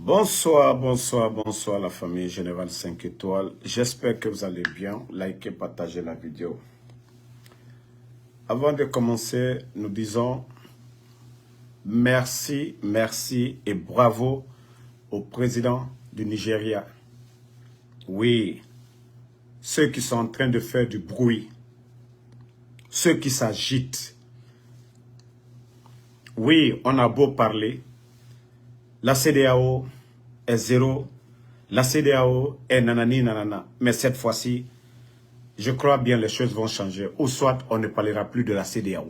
Bonsoir, bonsoir, bonsoir la famille Général 5 étoiles. J'espère que vous allez bien. Likez, partagez la vidéo. Avant de commencer, nous disons merci, merci et bravo au président du Nigeria. Oui, ceux qui sont en train de faire du bruit, ceux qui s'agitent. Oui, on a beau parler, la CEDEAO est zéro, la CEDEAO est nanani nanana. Mais cette fois-ci, je crois bien les choses vont changer. Ou soit on ne parlera plus de la CEDEAO.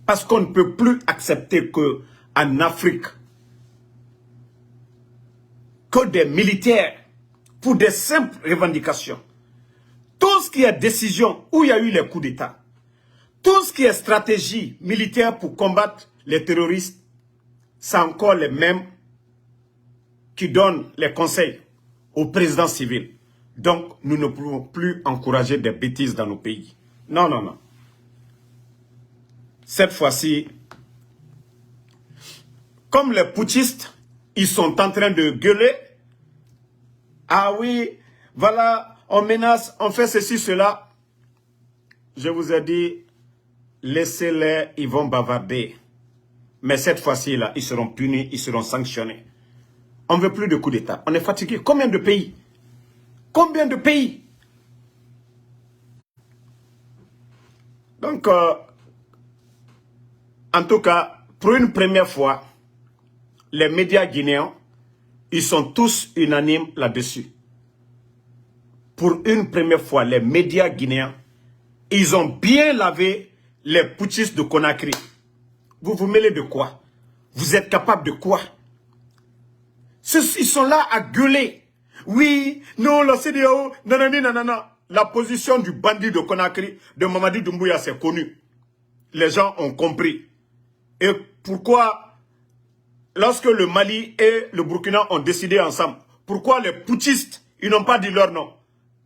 Parce qu'on ne peut plus accepter qu'en Afrique, que des militaires, pour des simples revendications, tout ce qui est décision, où il y a eu les coups d'État, tout ce qui est stratégie militaire pour combattre les terroristes, c'est encore les mêmes qui donnent les conseils au président civil. Donc, nous ne pouvons plus encourager des bêtises dans nos pays. Non, non, non. Cette fois-ci, comme les putschistes, ils sont en train de gueuler. Ah oui, voilà, on menace, on fait ceci, cela. Je vous ai dit, laissez-les, ils vont bavarder. Mais cette fois-ci, là, ils seront punis, ils seront sanctionnés. On ne veut plus de coup d'État. On est fatigué. Combien de pays? Combien de pays? Donc, en tout cas, pour une première fois, les médias guinéens, ils sont tous unanimes là-dessus. Pour une première fois, les médias guinéens, ils ont bien lavé les putschistes de Conakry. Vous vous mêlez de quoi? Vous êtes capable de quoi? Ils sont là à gueuler. Oui, non, la CEDEAO, nanani, nanana. La position du bandit de Conakry, de Mamadi Doumbouya, c'est connu. Les gens ont compris. Et pourquoi, lorsque le Mali et le Burkina ont décidé ensemble, pourquoi les putschistes, ils n'ont pas dit leur nom?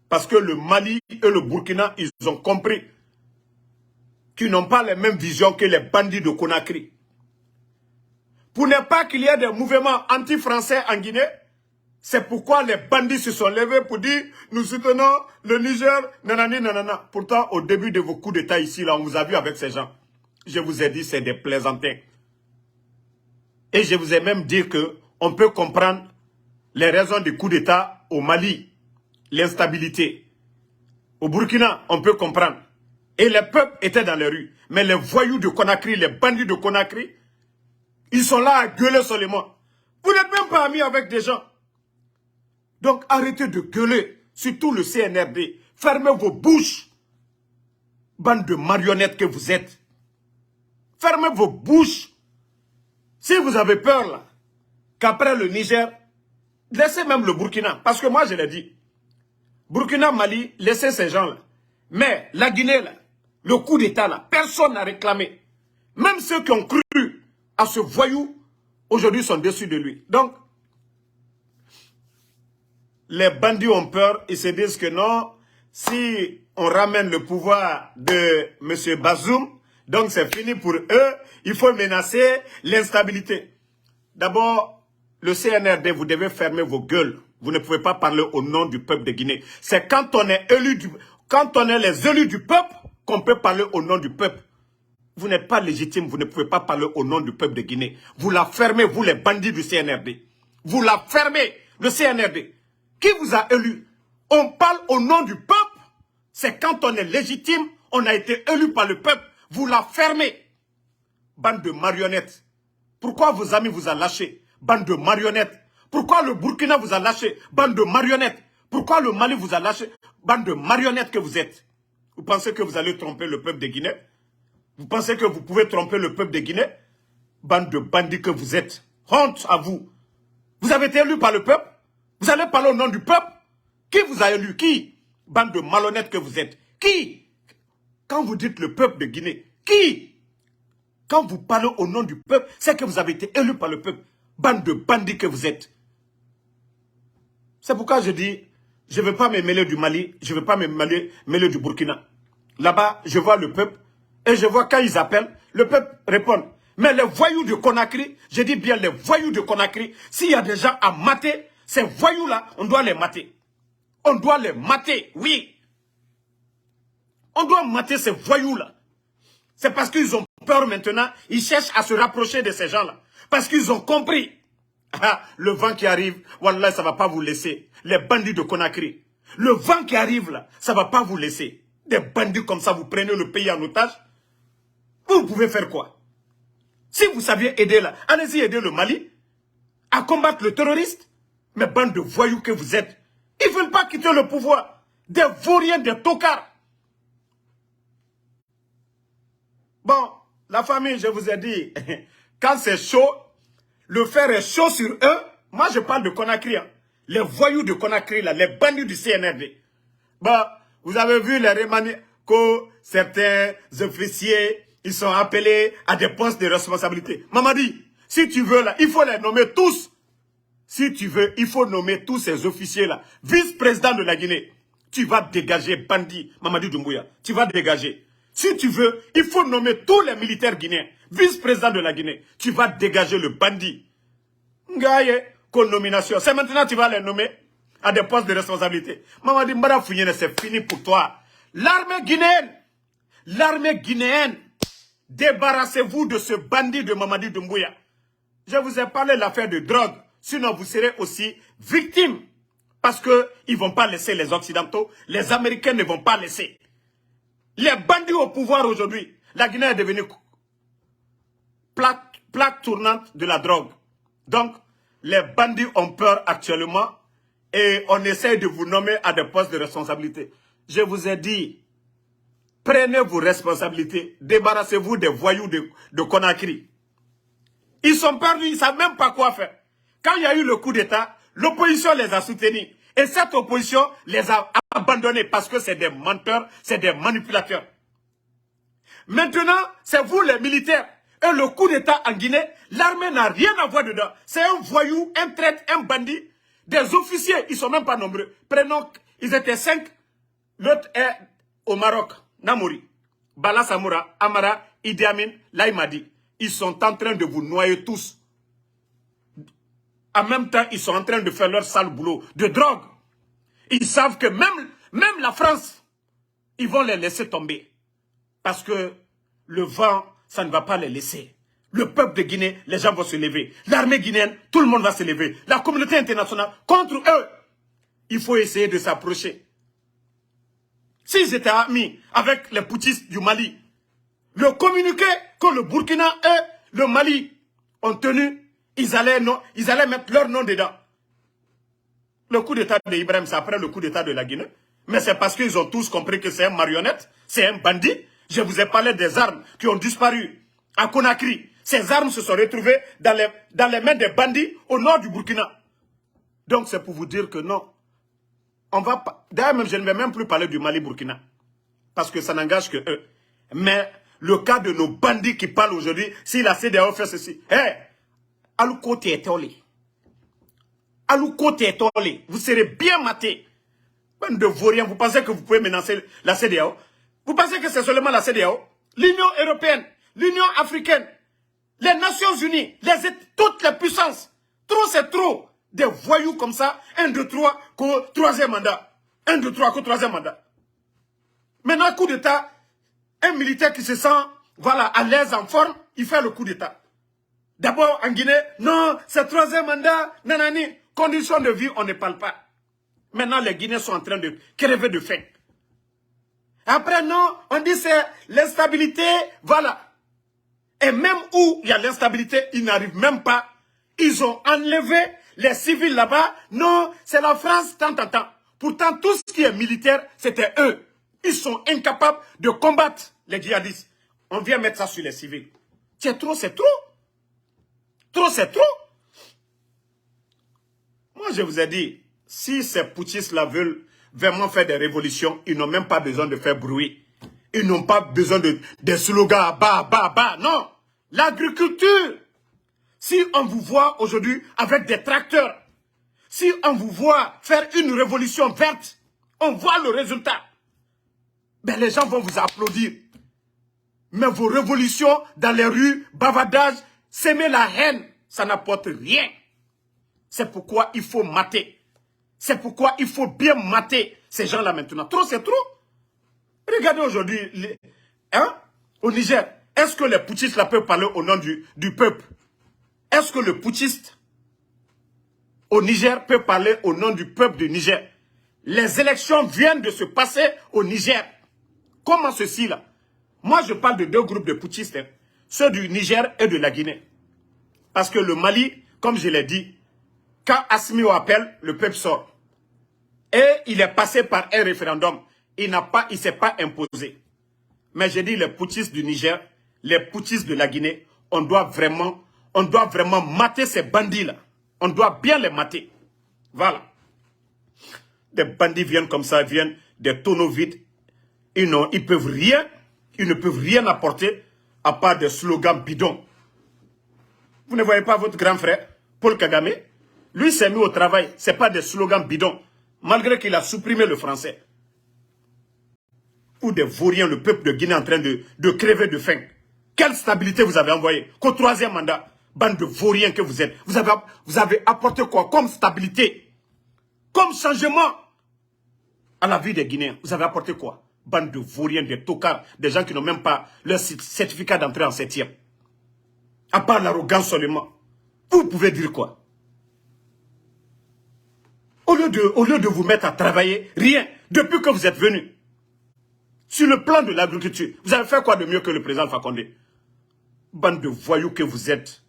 Parce que le Mali et le Burkina, ils ont compris qu'ils n'ont pas les mêmes visions que les bandits de Conakry. Pour ne pas qu'il y ait des mouvements anti-français en Guinée, c'est pourquoi les bandits se sont levés pour dire « Nous soutenons le Niger, nanani, nanana ». Pourtant, au début de vos coups d'État ici, là, on vous a vu avec ces gens. Je vous ai dit, c'est des plaisantins. Et je vous ai même dit qu'on peut comprendre les raisons du coup d'État au Mali, l'instabilité. Au Burkina, on peut comprendre. Et les peuples étaient dans les rues. Mais les voyous de Conakry, les bandits de Conakry, ils sont là à gueuler seulement. Vous n'êtes même pas amis avec des gens. Donc arrêtez de gueuler, surtout le CNRD. Fermez vos bouches, bande de marionnettes que vous êtes. Fermez vos bouches. Si vous avez peur là, qu'après le Niger, laissez même le Burkina. Parce que moi je l'ai dit. Burkina, Mali, laissez ces gens là. Mais la Guinée là, le coup d'État là, personne n'a réclamé. Même ceux qui ont cru à ce voyou, aujourd'hui sont déçus de lui. Donc, les bandits ont peur, ils se disent que non, si on ramène le pouvoir de M. Bazoum, donc c'est fini pour eux, il faut menacer l'instabilité. D'abord, le CNRD, vous devez fermer vos gueules. Vous ne pouvez pas parler au nom du peuple de Guinée. C'est quand on est quand on est les élus du peuple qu'on peut parler au nom du peuple. Vous n'êtes pas légitime, vous ne pouvez pas parler au nom du peuple de Guinée. Vous la fermez, vous les bandits du CNRD. Vous la fermez, le CNRD. Qui vous a élu? On parle au nom du peuple. C'est quand on est légitime, on a été élu par le peuple. Vous la fermez. Bande de marionnettes. Pourquoi vos amis vous ont lâché? Bande de marionnettes. Pourquoi le Burkina vous a lâché? Bande de marionnettes. Pourquoi le Mali vous a lâché? Bande de marionnettes que vous êtes. Vous pensez que vous allez tromper le peuple de Guinée? Vous pensez que vous pouvez tromper le peuple de Guinée? Bande de bandits que vous êtes. Honte à vous. Vous avez été élu par le peuple? Vous allez parler au nom du peuple? Qui vous a élu? Qui? Bande de malhonnêtes que vous êtes. Qui? Quand vous dites le peuple de Guinée, qui? Quand vous parlez au nom du peuple, c'est que vous avez été élu par le peuple. Bande de bandits que vous êtes. C'est pourquoi je dis, je ne vais pas me mêler du Mali, je ne vais pas me mêler du Burkina. Là-bas, je vois le peuple, et je vois quand ils appellent, le peuple répond. Mais les voyous de Conakry, je dis bien les voyous de Conakry, s'il y a des gens à mater, ces voyous-là, on doit les mater. On doit les mater, oui. On doit mater ces voyous-là. C'est parce qu'ils ont peur maintenant, ils cherchent à se rapprocher de ces gens-là. Parce qu'ils ont compris. Ah, le vent qui arrive, wallah, ça ne va pas vous laisser. Les bandits de Conakry. Le vent qui arrive là, ça ne va pas vous laisser. Des bandits comme ça, vous prenez le pays en otage. Vous pouvez faire quoi? Si vous saviez aider là, allez-y aider le Mali à combattre le terroriste. Mais bande de voyous que vous êtes, ils ne veulent pas quitter le pouvoir. Des vauriens, des tocards. Bon, la famille, je vous ai dit, quand c'est chaud, le fer est chaud sur eux. Moi, je parle de Conakry. Hein. Les voyous de Conakry, là, les bandits du CNRD. Bon, vous avez vu les remaniements que certains officiers, ils sont appelés à des postes de responsabilité. Mamadi, si tu veux, là, il faut les nommer tous. Si tu veux, il faut nommer tous ces officiers-là. Vice-président de la Guinée. Tu vas dégager, bandit, Mamadi Doumbouya. Tu vas dégager. Si tu veux, il faut nommer tous les militaires guinéens. Vice-président de la Guinée. Tu vas dégager le bandit. Ngaye, nomination. C'est maintenant que tu vas les nommer à des postes de responsabilité. Mamadi Mbara Founyene, c'est fini pour toi. L'armée guinéenne, débarrassez-vous de ce bandit de Mamadi Doumbouya. Je vous ai parlé de l'affaire de drogue. Sinon, vous serez aussi victime. Parce qu'ils ne vont pas laisser les Occidentaux. Les Américains ne vont pas laisser. Les bandits au pouvoir aujourd'hui. La Guinée est devenue plaque tournante de la drogue. Donc, les bandits ont peur actuellement. Et on essaie de vous nommer à des postes de responsabilité. Je vous ai dit, prenez vos responsabilités. Débarrassez-vous des voyous de Conakry. Ils sont perdus, ils ne savent même pas quoi faire. Quand il y a eu le coup d'État, l'opposition les a soutenus. Et cette opposition les a abandonnés parce que c'est des menteurs, c'est des manipulateurs. Maintenant, c'est vous les militaires. Et le coup d'État en Guinée, l'armée n'a rien à voir dedans. C'est un voyou, un traître, un bandit. Des officiers, ils ne sont même pas nombreux. Prenons, ils étaient 5. L'autre est au Maroc, Namouri. Bala Samoura, Amara, Idi Amin, Laïmadi. Ils sont en train de vous noyer tous. En même temps, ils sont en train de faire leur sale boulot de drogue. Ils savent que même la France, ils vont les laisser tomber. Parce que le vent, ça ne va pas les laisser. Le peuple de Guinée, les gens vont se lever. L'armée guinéenne, tout le monde va se lever. La communauté internationale, contre eux, il faut essayer de s'approcher. S'ils étaient amis avec les putschistes du Mali, le communiqué que le Burkina et le Mali ont tenu, ils allaient mettre leur nom dedans. Le coup d'État d'Ibrahim, c'est après le coup d'État de la Guinée. Mais c'est parce qu'ils ont tous compris que c'est un marionnette, c'est un bandit. Je vous ai parlé des armes qui ont disparu à Conakry. Ces armes se sont retrouvées dans les mains des bandits au nord du Burkina. Donc c'est pour vous dire que non. On va pas. D'ailleurs, même, je ne vais même plus parler du Mali-Burkina. Parce que ça n'engage que eux. Mais le cas de nos bandits qui parlent aujourd'hui, si la CEDEAO fait ceci. Hé, Alouko Tétolé. Alouko Tétolé. Vous serez bien matés. Bande de vauriens, vous pensez que vous pouvez menacer la CEDEAO? Vous pensez que c'est seulement la CEDEAO? L'Union européenne, l'Union africaine, les Nations unies, toutes les puissances. Trop, c'est trop. Des voyous comme ça, 1, 2, 3, troisième mandat. 1, 2, 3, troisième mandat. Maintenant, coup d'État, un militaire qui se sent, voilà, à l'aise, en forme, il fait le coup d'État. D'abord, en Guinée, non, c'est troisième mandat, nanani, conditions de vie, on ne parle pas. Maintenant, les Guinéens sont en train de crever de faim. Après, non, on dit c'est l'instabilité, voilà. Et même où il y a l'instabilité, ils n'arrivent même pas. Ils ont enlevé les civils là-bas. Non, c'est la France, tant. Pourtant, tout ce qui est militaire, c'était eux. Ils sont incapables de combattre les djihadistes. On vient mettre ça sur les civils. C'est trop, c'est trop. Trop, c'est trop. Moi, je vous ai dit, si ces putschistes-là veulent vraiment faire des révolutions, ils n'ont même pas besoin de faire bruit. Ils n'ont pas besoin de slogans, bah, non. L'agriculture. Si on vous voit aujourd'hui avec des tracteurs, si on vous voit faire une révolution verte, on voit le résultat. Ben les gens vont vous applaudir. Mais vos révolutions dans les rues, bavardage, s'aimer la haine, ça n'apporte rien. C'est pourquoi il faut mater. C'est pourquoi il faut bien mater ces gens-là maintenant. Trop, c'est trop. Regardez aujourd'hui, au Niger, est-ce que les putschistes là peuvent parler au nom du peuple? Est-ce que le putschiste au Niger peut parler au nom du peuple du Niger? Les élections viennent de se passer au Niger. Comment ceci là? Moi je parle de deux groupes de putschistes, hein, ceux du Niger et de la Guinée. Parce que le Mali, comme je l'ai dit, quand Assimi appelle, le peuple sort. Et il est passé par un référendum. Il ne s'est pas imposé. Mais j'ai dit les putschistes du Niger, les putschistes de la Guinée, on doit vraiment mater ces bandits-là. On doit bien les mater. Voilà. Des bandits viennent comme ça, viennent des tonneaux vides. Ils ne peuvent rien apporter à part des slogans bidons. Vous ne voyez pas votre grand frère, Paul Kagame? Lui s'est mis au travail. Ce n'est pas des slogans bidons. Malgré qu'il a supprimé le français. Ou des vauriens, le peuple de Guinée en train de crever de faim. Quelle stabilité vous avez envoyé? Qu'au troisième mandat, bande de vauriens que vous êtes. Vous avez apporté quoi comme stabilité? Comme changement à la vie des Guinéens. Vous avez apporté quoi? Bande de vauriens, des tocards, des gens qui n'ont même pas leur certificat d'entrée en 7e. À part l'arrogance seulement. Vous pouvez dire quoi? Au lieu de vous mettre à travailler, rien, depuis que vous êtes venu. Sur le plan de l'agriculture, vous avez fait quoi de mieux que le président Fakonde? Bande de voyous que vous êtes.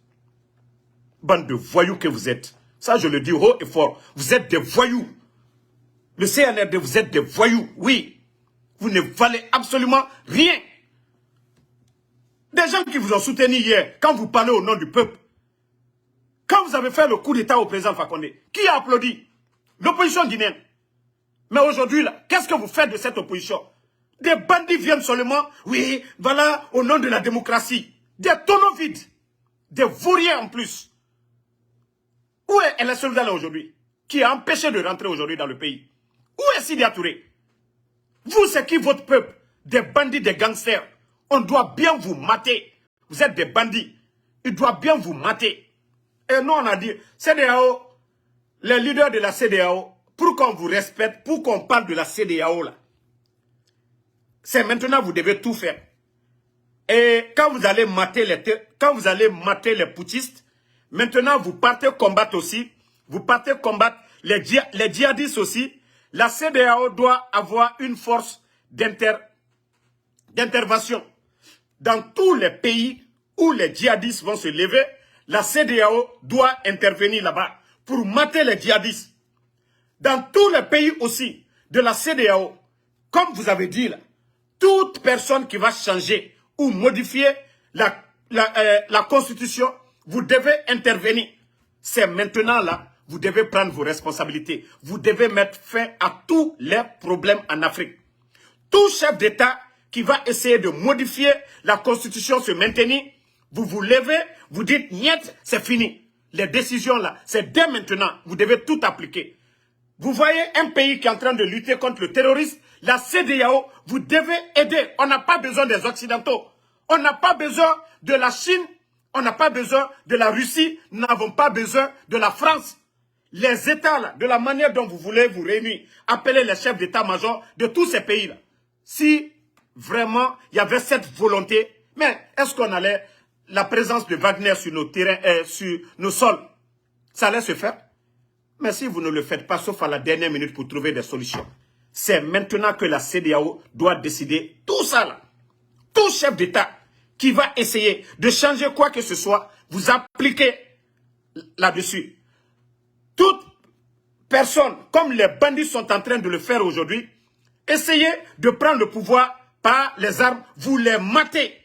Bande de voyous que vous êtes. Ça, je le dis haut et fort. Vous êtes des voyous. Le CNRD, vous êtes des voyous. Oui. Vous ne valez absolument rien. Des gens qui vous ont soutenu hier, quand vous parlez au nom du peuple. Quand vous avez fait le coup d'État au président Fakonde, qui a applaudi? L'opposition guinéenne. Mais aujourd'hui, là, qu'est-ce que vous faites de cette opposition? Des bandits viennent seulement, oui, voilà, au nom de la démocratie. Des tonneaux vides. Des vauriens en plus. Où est El Soldat aujourd'hui? Qui a empêché de rentrer aujourd'hui dans le pays? Où est Sidi Touré? Vous, c'est qui votre peuple? Des bandits, des gangsters. On doit bien vous mater. Vous êtes des bandits. Il doit bien vous mater. Et nous, on a dit, CEDEAO, les leaders de la CEDEAO, pour qu'on vous respecte, pour qu'on parle de la CEDEAO, là, c'est maintenant vous devez tout faire. Et quand vous allez mater les putschistes, maintenant vous partez combattre aussi, vous partez combattre les djihadistes aussi. La CEDEAO doit avoir une force d'intervention. Dans tous les pays où les djihadistes vont se lever, la CEDEAO doit intervenir là-bas pour mater les djihadistes. Dans tous les pays aussi de la CEDEAO, comme vous avez dit là, toute personne qui va changer ou modifier la constitution, vous devez intervenir. C'est maintenant là, vous devez prendre vos responsabilités. Vous devez mettre fin à tous les problèmes en Afrique. Tout chef d'État qui va essayer de modifier la constitution, se maintenir, vous vous levez, vous dites, niet, c'est fini. Les décisions là, c'est dès maintenant, vous devez tout appliquer. Vous voyez un pays qui est en train de lutter contre le terrorisme, la CEDEAO, vous devez aider. On n'a pas besoin des Occidentaux. On n'a pas besoin de la Chine. On n'a pas besoin de la Russie. Nous n'avons pas besoin de la France. Les États, là, de la manière dont vous voulez vous réunir, appelez les chefs d'état-major de tous ces pays-là. Si vraiment il y avait cette volonté, mais est-ce qu'on allait, la présence de Wagner sur nos terrains, sur nos sols, ça allait se faire? Mais si vous ne le faites pas, sauf à la dernière minute pour trouver des solutions, c'est maintenant que la CEDEAO doit décider tout ça là. Tout chef d'État qui va essayer de changer quoi que ce soit, vous appliquez là-dessus. Toute personne, comme les bandits sont en train de le faire aujourd'hui, essayez de prendre le pouvoir par les armes, vous les matez.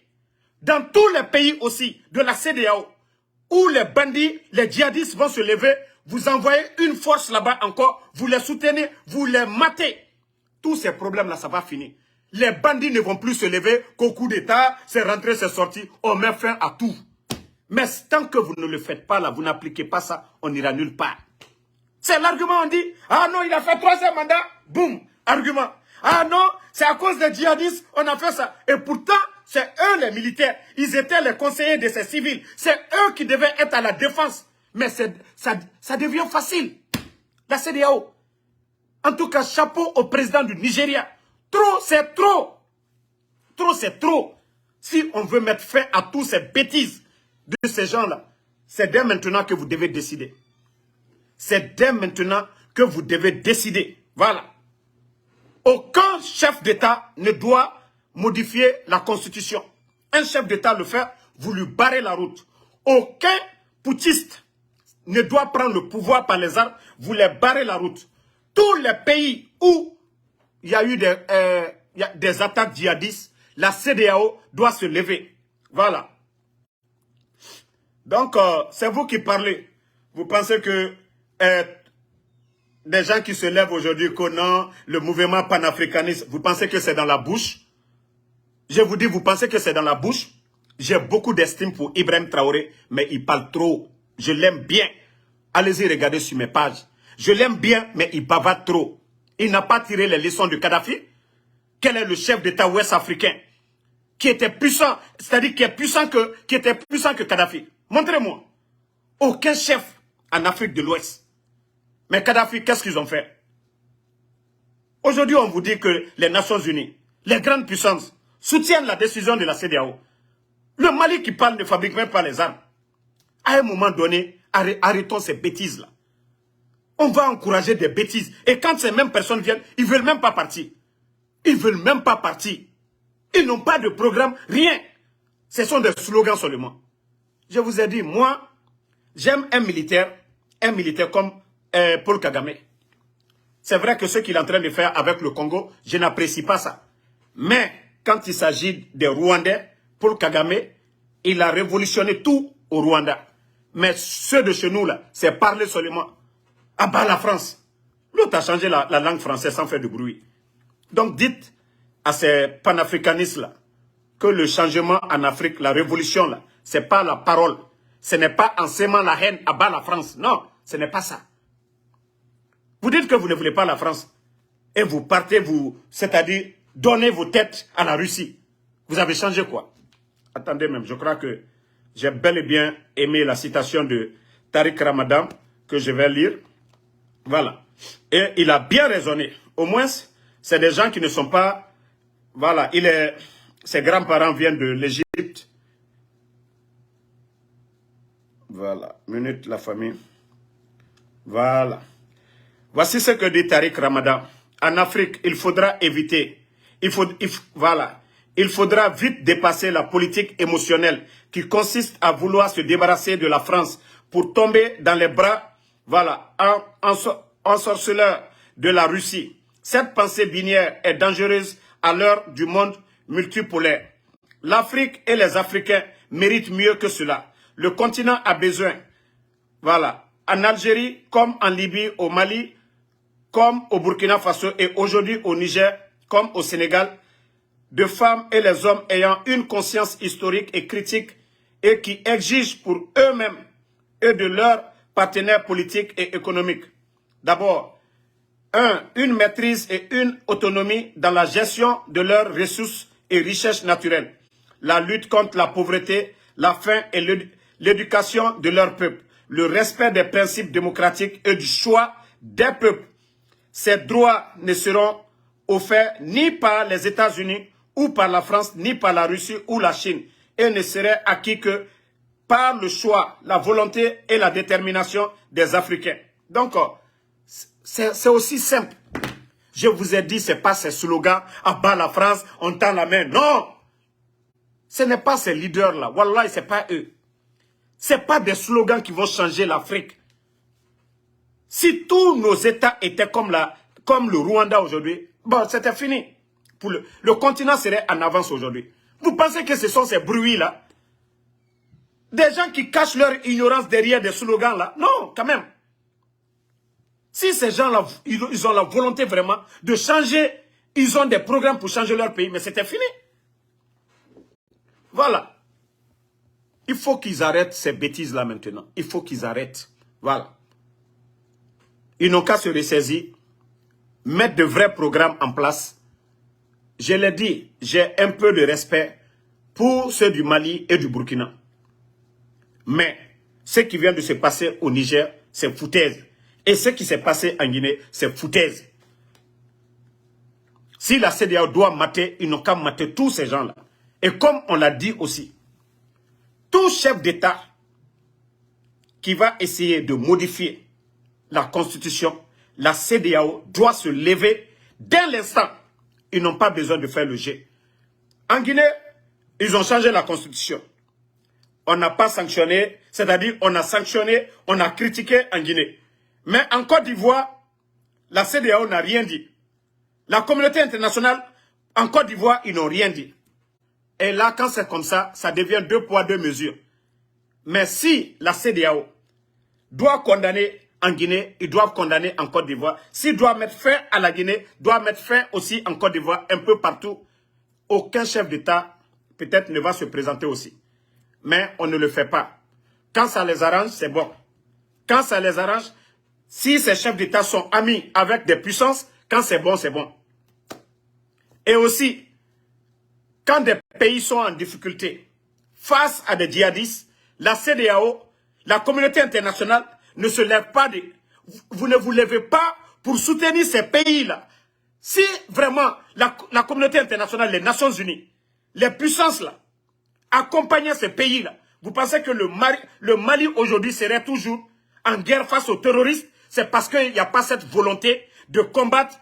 Dans tous les pays aussi de la CEDEAO, où les bandits, les djihadistes vont se lever, vous envoyez une force là-bas encore, vous les soutenez, vous les matez. Tous ces problèmes-là, ça va finir. Les bandits ne vont plus se lever qu'au coup d'État, c'est rentré, c'est sorti, on met fin à tout. Mais tant que vous ne le faites pas là, vous n'appliquez pas ça, on n'ira nulle part. C'est l'argument, on dit, ah non, il a fait 3e mandat, boum, argument. Ah non, c'est à cause des djihadistes, on a fait ça. Et pourtant, c'est eux les militaires. Ils étaient les conseillers de ces civils. C'est eux qui devaient être à la défense. Mais ça devient facile. La CEDEAO. En tout cas, chapeau au président du Nigeria. Trop, c'est trop. Trop, c'est trop. Si on veut mettre fin à toutes ces bêtises de ces gens-là, c'est dès maintenant que vous devez décider. C'est dès maintenant que vous devez décider. Voilà. Aucun chef d'État ne doit modifier la Constitution. Un chef d'État le fait, vous lui barrez la route. Aucun putschiste ne doit prendre le pouvoir par les armes, vous les barrez la route. Tous les pays où il y a eu des attaques djihadistes, la CEDEAO doit se lever. Voilà. Donc, c'est vous qui parlez. Vous pensez que des gens qui se lèvent aujourd'hui, connaissent le mouvement panafricaniste, vous pensez que c'est dans la bouche? Je vous dis, vous pensez que c'est dans la bouche? J'ai beaucoup d'estime pour Ibrahim Traoré, mais il parle trop. Je l'aime bien. Allez-y regarder sur mes pages. Je l'aime bien, mais il bavarde trop. Il n'a pas tiré les leçons de Kadhafi. Quel est le chef d'État ouest-africain qui était puissant, c'est-à-dire qui était puissant que Kadhafi? Montrez-moi. Aucun chef en Afrique de l'Ouest. Mais Kadhafi, qu'est-ce qu'ils ont fait? Aujourd'hui, on vous dit que les Nations Unies, les grandes puissances, soutiennent la décision de la CEDEAO. Le Mali qui parle ne fabrique même pas les armes. À un moment donné, arrêtons ces bêtises-là. On va encourager des bêtises. Et quand ces mêmes personnes viennent, ils ne veulent même pas partir. Ils ne veulent même pas partir. Ils n'ont pas de programme, rien. Ce sont des slogans seulement. Je vous ai dit, moi, j'aime un militaire comme Paul Kagame. C'est vrai que ce qu'il est en train de faire avec le Congo, je n'apprécie pas ça. Mais quand il s'agit des Rwandais, Paul Kagame, il a révolutionné tout au Rwanda. Mais ceux de chez nous, là, c'est parler seulement. Ah bah la France. L'autre a changé la langue française sans faire de bruit. Donc dites à ces panafricanistes-là que le changement en Afrique, la révolution, là, ce n'est pas la parole. Ce n'est pas en sémant la haine à bas la France. Non, ce n'est pas ça. Vous dites que vous ne voulez pas la France. Et vous partez, c'est-à-dire, donnez vos têtes à la Russie. Vous avez changé quoi? Attendez même, je crois que j'ai bel et bien aimé la citation de Tariq Ramadan que je vais lire. Voilà. Et il a bien raisonné. Au moins, c'est des gens qui ne sont pas... Voilà, ses grands-parents viennent de l'Égypte. Voilà, minute la famille. Voilà. Voici ce que dit Tariq Ramadan. En Afrique, il faudra éviter. Voilà. Il faudra vite dépasser la politique émotionnelle qui consiste à vouloir se débarrasser de la France pour tomber dans les bras, voilà, ensorceleurs de la Russie. Cette pensée binaire est dangereuse à l'heure du monde multipolaire. L'Afrique et les Africains méritent mieux que cela. Le continent a besoin, voilà, en Algérie, comme en Libye, au Mali, comme au Burkina Faso et aujourd'hui au Niger, comme au Sénégal, de femmes et les hommes ayant une conscience historique et critique et qui exigent pour eux-mêmes et de leurs partenaires politiques et économiques. D'abord, une maîtrise et une autonomie dans la gestion de leurs ressources et richesses naturelles, la lutte contre la pauvreté, la faim et l'éducation de leur peuple, le respect des principes démocratiques et du choix des peuples. Ces droits ne seront offerts ni par les États-Unis ou par la France, ni par la Russie ou la Chine, et ne seraient acquis que par le choix, la volonté et la détermination des Africains. Donc, c'est aussi simple. Je vous ai dit, ce n'est pas ces slogans, à bas la France, on tend la main. Non! Ce n'est pas ces leaders-là. Wallah, ce n'est pas eux. Ce n'est pas des slogans qui vont changer l'Afrique. Si tous nos États étaient comme le Rwanda aujourd'hui, bon, c'était fini. Le continent serait en avance aujourd'hui. Vous pensez que ce sont ces bruits-là? Des gens qui cachent leur ignorance derrière des slogans-là? Non, quand même. Si ces gens-là, ils ont la volonté vraiment de changer, ils ont des programmes pour changer leur pays, mais c'était fini. Voilà. Il faut qu'ils arrêtent ces bêtises-là maintenant. Il faut qu'ils arrêtent. Voilà. Ils n'ont qu'à se ressaisir, mettre de vrais programmes en place. Je l'ai dit, j'ai un peu de respect pour ceux du Mali et du Burkina. Mais ce qui vient de se passer au Niger, c'est foutaise. Et ce qui s'est passé en Guinée, c'est foutaise. Si la CEDEAO doit mater, ils n'ont qu'à mater tous ces gens-là. Et comme on l'a dit aussi, tout chef d'État qui va essayer de modifier la Constitution, la CEDEAO doit se lever dès l'instant. Ils n'ont pas besoin de faire le jet. En Guinée, ils ont changé la Constitution. On n'a pas sanctionné, c'est-à-dire on a sanctionné, on a critiqué en Guinée. Mais en Côte d'Ivoire, la CEDEAO n'a rien dit. La communauté internationale, en Côte d'Ivoire, ils n'ont rien dit. Et là, quand c'est comme ça, ça devient 2 poids, 2 mesures. Mais si la CEDEAO doit condamner en Guinée, ils doivent condamner en Côte d'Ivoire. S'ils doivent mettre fin à la Guinée, doivent mettre fin aussi en Côte d'Ivoire, un peu partout. Aucun chef d'État, peut-être, ne va se présenter aussi. Mais on ne le fait pas. Quand ça les arrange, c'est bon. Quand ça les arrange, si ces chefs d'État sont amis avec des puissances, quand c'est bon, c'est bon. Et aussi, quand des pays sont en difficulté face à des djihadistes, la CEDEAO, la communauté internationale ne se lève pas. Vous ne vous levez pas pour soutenir ces pays-là. Si vraiment la communauté internationale, les Nations Unies, les puissances là, accompagnaient ces pays-là, vous pensez que le Mali aujourd'hui serait toujours en guerre face aux terroristes? C'est parce qu'il n'y a pas cette volonté de combattre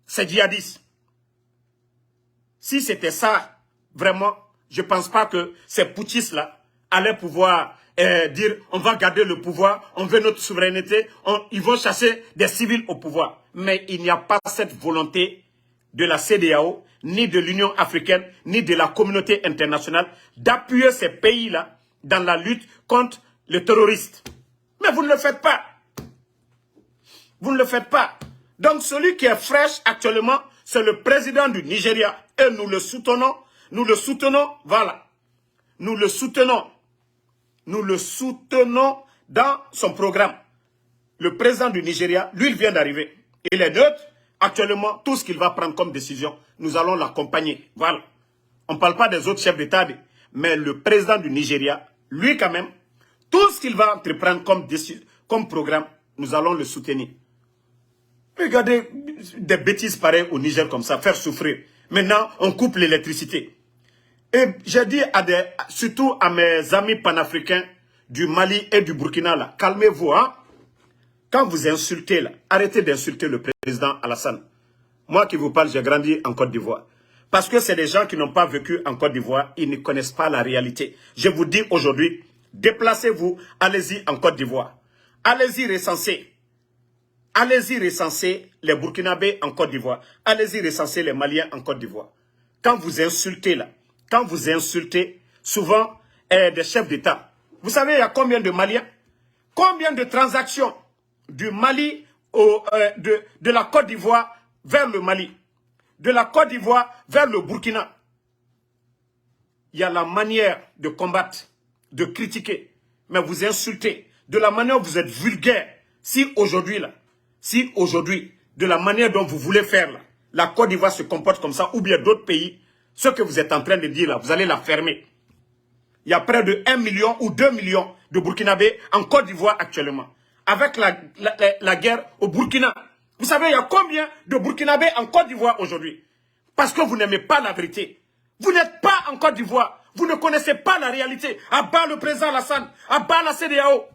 ces djihadistes. Si c'était ça, vraiment, je ne pense pas que ces putschistes-là allaient pouvoir dire on va garder le pouvoir, on veut notre souveraineté, ils vont chasser des civils au pouvoir. Mais il n'y a pas cette volonté de la CEDEAO, ni de l'Union africaine, ni de la communauté internationale d'appuyer ces pays-là dans la lutte contre les terroristes. Mais vous ne le faites pas. Vous ne le faites pas. Donc celui qui est fraîche actuellement, c'est le président du Nigeria. Et nous le soutenons, voilà. Nous le soutenons dans son programme. Le président du Nigeria, lui, il vient d'arriver. Il est neutre. Actuellement, tout ce qu'il va prendre comme décision, nous allons l'accompagner. Voilà. On ne parle pas des autres chefs d'État, mais le président du Nigeria, lui quand même, tout ce qu'il va entreprendre comme programme, nous allons le soutenir. Regardez des bêtises pareilles au Niger comme ça, faire souffrir. Maintenant, on coupe l'électricité. Et j'ai dit surtout à mes amis panafricains du Mali et du Burkina, là, calmez-vous, hein. Quand vous insultez, là, arrêtez d'insulter le président Alassane. Moi qui vous parle, j'ai grandi en Côte d'Ivoire. Parce que c'est des gens qui n'ont pas vécu en Côte d'Ivoire, ils ne connaissent pas la réalité. Je vous dis aujourd'hui, déplacez-vous, allez-y en Côte d'Ivoire. Allez-y recenser. Allez-y recenser les Burkinabés en Côte d'Ivoire. Allez-y recenser les Maliens en Côte d'Ivoire. Quand vous insultez là, quand vous insultez souvent des chefs d'État, vous savez il y a combien de Maliens? Combien de transactions du Mali, de la Côte d'Ivoire vers le Mali, de la Côte d'Ivoire vers le Burkina? Il y a la manière de combattre, de critiquer, mais vous insultez, de la manière dont vous êtes vulgaire. Si aujourd'hui, de la manière dont vous voulez faire, là, la Côte d'Ivoire se comporte comme ça, ou bien d'autres pays, ce que vous êtes en train de dire là, vous allez la fermer. Il y a près de 1 million ou 2 millions de Burkinabés en Côte d'Ivoire actuellement. Avec la guerre au Burkina. Vous savez, il y a combien de Burkinabés en Côte d'Ivoire aujourd'hui? Parce que vous n'aimez pas la vérité. Vous n'êtes pas en Côte d'Ivoire. Vous ne connaissez pas la réalité. À bas le président Alassane, à bas la CEDEAO.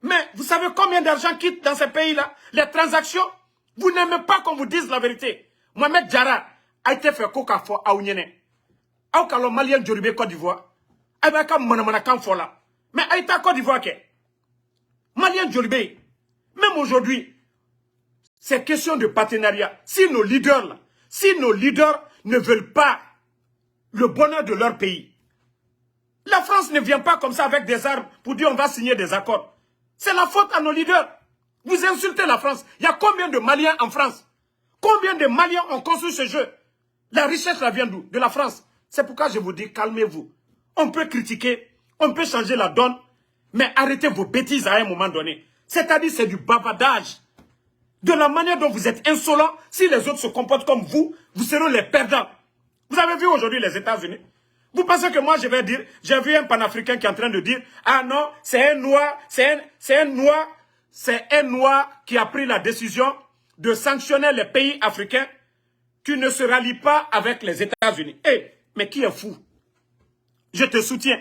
Mais vous savez combien d'argent quitte dans ces pays-là? Les transactions, vous n'aimez pas qu'on vous dise la vérité. Mohamed Diarra a été fait coca fo à Ounyene. A le Malien Djoribé Côte d'Ivoire. A été fola. Mais a été Côte d'Ivoire. Malien Djoribé. Même aujourd'hui, c'est question de partenariat. Si nos leaders ne veulent pas le bonheur de leur pays, la France ne vient pas comme ça avec des armes pour dire on va signer des accords. C'est la faute à nos leaders. Vous insultez la France. Il y a combien de Maliens en France? Combien de Maliens ont construit ce jeu? La richesse, là vient d'où? De la France. C'est pourquoi je vous dis, calmez-vous. On peut critiquer, on peut changer la donne, mais arrêtez vos bêtises à un moment donné. C'est-à-dire, c'est du bavardage. De la manière dont vous êtes insolent, si les autres se comportent comme vous, vous serez les perdants. Vous avez vu aujourd'hui les États-Unis? Vous pensez que moi je vais dire, j'ai vu un panafricain qui est en train de dire, ah non, c'est un noir, c'est un noir qui a pris la décision de sanctionner les pays africains qui ne se rallient pas avec les États-Unis. Eh, mais qui est fou? Je te soutiens,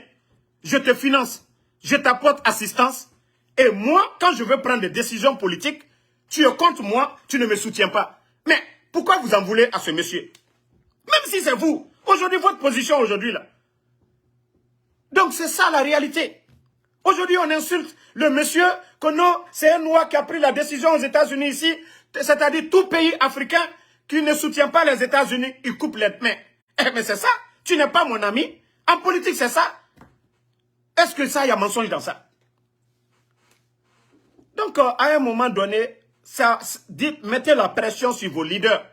je te finance, je t'apporte assistance. Et moi, quand je veux prendre des décisions politiques, tu es contre moi, tu ne me soutiens pas. Mais pourquoi vous en voulez à ce monsieur? Même si c'est vous, aujourd'hui, votre position aujourd'hui là. Donc c'est ça la réalité. Aujourd'hui, on insulte le monsieur que non, c'est un noir qui a pris la décision aux États-Unis ici, c'est-à-dire tout pays africain qui ne soutient pas les États-Unis, il coupe les mains. Eh, mais c'est ça, tu n'es pas mon ami. En politique, c'est ça. Est-ce que ça, il y a mensonge dans ça? Donc, à un moment donné, mettez la pression sur vos leaders.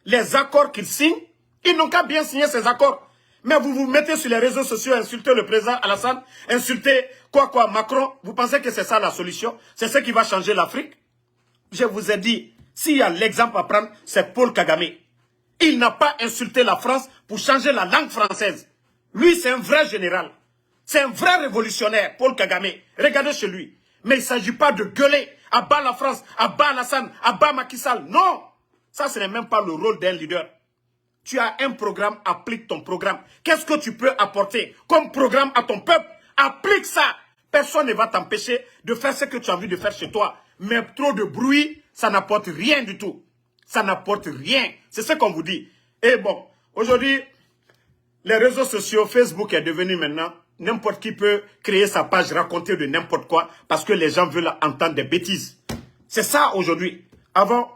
Les accords qu'ils signent, ils n'ont qu'à bien signer ces accords. Mais vous vous mettez sur les réseaux sociaux, insultez le président Alassane, insultez Macron. Vous pensez que c'est ça la solution? C'est ce qui va changer l'Afrique? Je vous ai dit, s'il y a l'exemple à prendre, c'est Paul Kagame. Il n'a pas insulté la France pour changer la langue française. Lui, c'est un vrai général. C'est un vrai révolutionnaire, Paul Kagame. Regardez chez lui. Mais il ne s'agit pas de gueuler à bas la France, à bas Alassane, à bas Macky Sall. Non! Ça, ce n'est même pas le rôle d'un leader. Tu as un programme, applique ton programme. Qu'est-ce que tu peux apporter comme programme à ton peuple? Applique ça. Personne ne va t'empêcher de faire ce que tu as envie de faire chez toi. Mais trop de bruit, ça n'apporte rien du tout. Ça n'apporte rien. C'est ce qu'on vous dit. Et bon, aujourd'hui, les réseaux sociaux, Facebook est devenu maintenant, n'importe qui peut créer sa page, raconter de n'importe quoi, parce que les gens veulent entendre des bêtises. C'est ça aujourd'hui. Avant,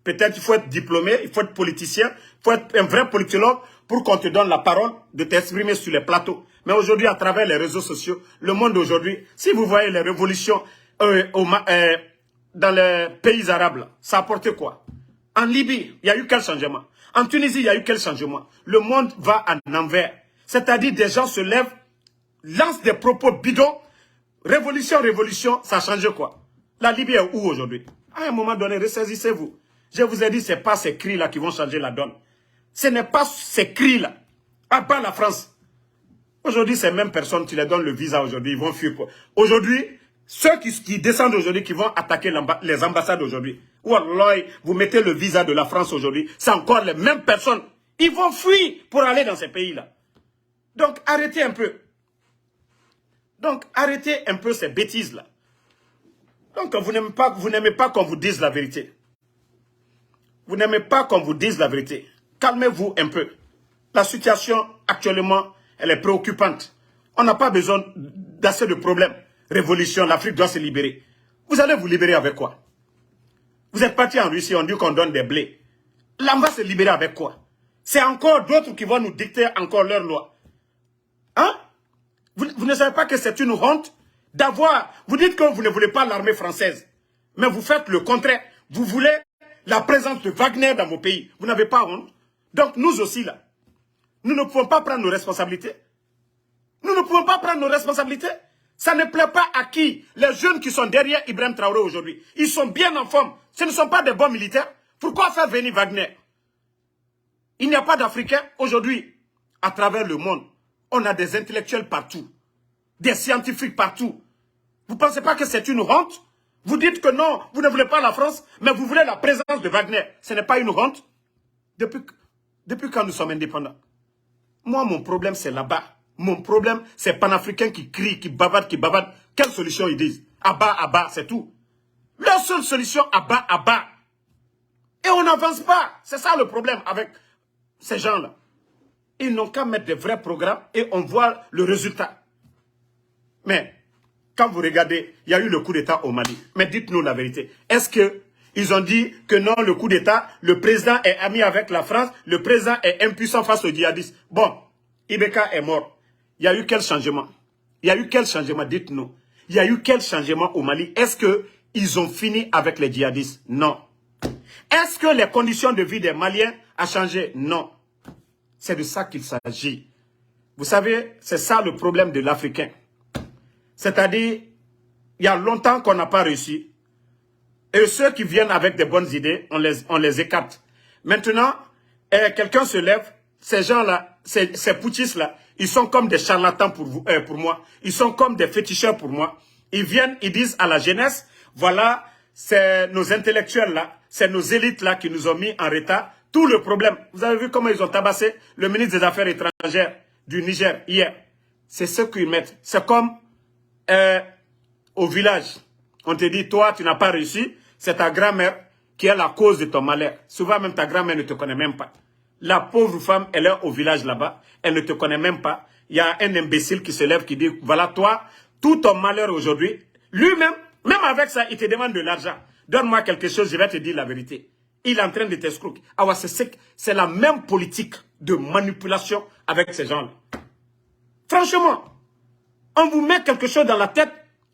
peut-être il faut être diplômé, il faut être politicien, il faut être un vrai politologue pour qu'on te donne la parole de t'exprimer sur les plateaux. Mais aujourd'hui, à travers les réseaux sociaux, le monde d'aujourd'hui, si vous voyez les révolutions dans les pays arabes, là, ça a apporté quoi? En Libye, il y a eu quel changement? En Tunisie, il y a eu quel changement? Le monde va en envers. C'est-à-dire des gens se lèvent, lancent des propos bidons. Révolution, révolution, ça a changé quoi? La Libye est où aujourd'hui? À un moment donné, ressaisissez-vous. Je vous ai dit, ce n'est pas ces cris-là qui vont changer la donne. Ce n'est pas ces cris-là. À bas la France. Aujourd'hui, ces mêmes personnes, tu les donnes le visa aujourd'hui, ils vont fuir quoi? Aujourd'hui, ceux qui descendent aujourd'hui, qui vont attaquer les ambassades aujourd'hui. Wallah, vous mettez le visa de la France aujourd'hui, c'est encore les mêmes personnes. Ils vont fuir pour aller dans ces pays-là. Donc, arrêtez un peu. Donc, arrêtez un peu ces bêtises-là. Donc, vous n'aimez pas qu'on vous dise la vérité. Vous n'aimez pas qu'on vous dise la vérité. Calmez-vous un peu. La situation, actuellement, elle est préoccupante. On n'a pas besoin d'assez de problèmes. Révolution, l'Afrique doit se libérer. Vous allez vous libérer avec quoi? Vous êtes parti en Russie, on dit qu'on donne des blés. Là, on va se libérer avec quoi? C'est encore d'autres qui vont nous dicter encore leurs lois. Hein? Vous ne savez pas que c'est une honte d'avoir... Vous dites que vous ne voulez pas l'armée française. Mais vous faites le contraire. Vous voulez la présence de Wagner dans vos pays. Vous n'avez pas honte. Donc nous aussi là, nous ne pouvons pas prendre nos responsabilités. Nous ne pouvons pas prendre nos responsabilités. Ça ne plaît pas à qui? Les jeunes qui sont derrière Ibrahim Traoré aujourd'hui. Ils sont bien en forme. Ce ne sont pas des bons militaires. Pourquoi faire venir Wagner? Il n'y a pas d'Africains aujourd'hui. À travers le monde, on a des intellectuels partout. Des scientifiques partout. Vous ne pensez pas que c'est une honte? Vous dites que non, vous ne voulez pas la France, mais vous voulez la présence de Wagner. Ce n'est pas une honte? Depuis quand nous sommes indépendants? Moi, mon problème, c'est là-bas. Mon problème, c'est panafricains qui crient, qui bavardent, Quelle solution ils disent? Abba, c'est tout. Leur seule solution, Abba. Et on n'avance pas. C'est ça le problème avec ces gens-là. Ils n'ont qu'à mettre des vrais programmes et on voit le résultat. Mais, quand vous regardez, il y a eu le coup d'État au Mali. Mais dites-nous la vérité. Est-ce qu'ils ont dit que non, le coup d'État, le président est ami avec la France, le président est impuissant face aux djihadistes? Bon, Ibeka est mort. Il y a eu quel changement? Il y a eu quel changement? Dites-nous. Il y a eu quel changement au Mali? Est-ce qu'ils ont fini avec les djihadistes? Non. Est-ce que les conditions de vie des Maliens ont changé? Non. C'est de ça qu'il s'agit. Vous savez, c'est ça le problème de l'Africain. C'est-à-dire, il y a longtemps qu'on n'a pas réussi. Et ceux qui viennent avec des bonnes idées, on les écarte. Maintenant, quelqu'un se lève, ces gens-là, ces putschistes-là, Ils sont comme des charlatans pour moi. Ils sont comme des féticheurs pour moi. Ils viennent, ils disent à la jeunesse, voilà, c'est nos intellectuels là, c'est nos élites là qui nous ont mis en retard. Tout le problème. Vous avez vu comment ils ont tabassé le ministre des Affaires étrangères du Niger hier. C'est ce qu'ils mettent. C'est comme au village. On te dit, toi, tu n'as pas réussi. C'est ta grand-mère qui est la cause de ton malheur. Souvent, même ta grand-mère ne te connaît même pas. La pauvre femme, elle est au village là-bas. Elle ne te connaît même pas. Il y a un imbécile qui se lève, qui dit, voilà, toi, tout ton malheur aujourd'hui, lui-même, même avec ça, il te demande de l'argent. Donne-moi quelque chose, je vais te dire la vérité. Il est en train de t'escroquer. Ah ouais, c'est la même politique de manipulation avec ces gens-là. Franchement, on vous met quelque chose dans la tête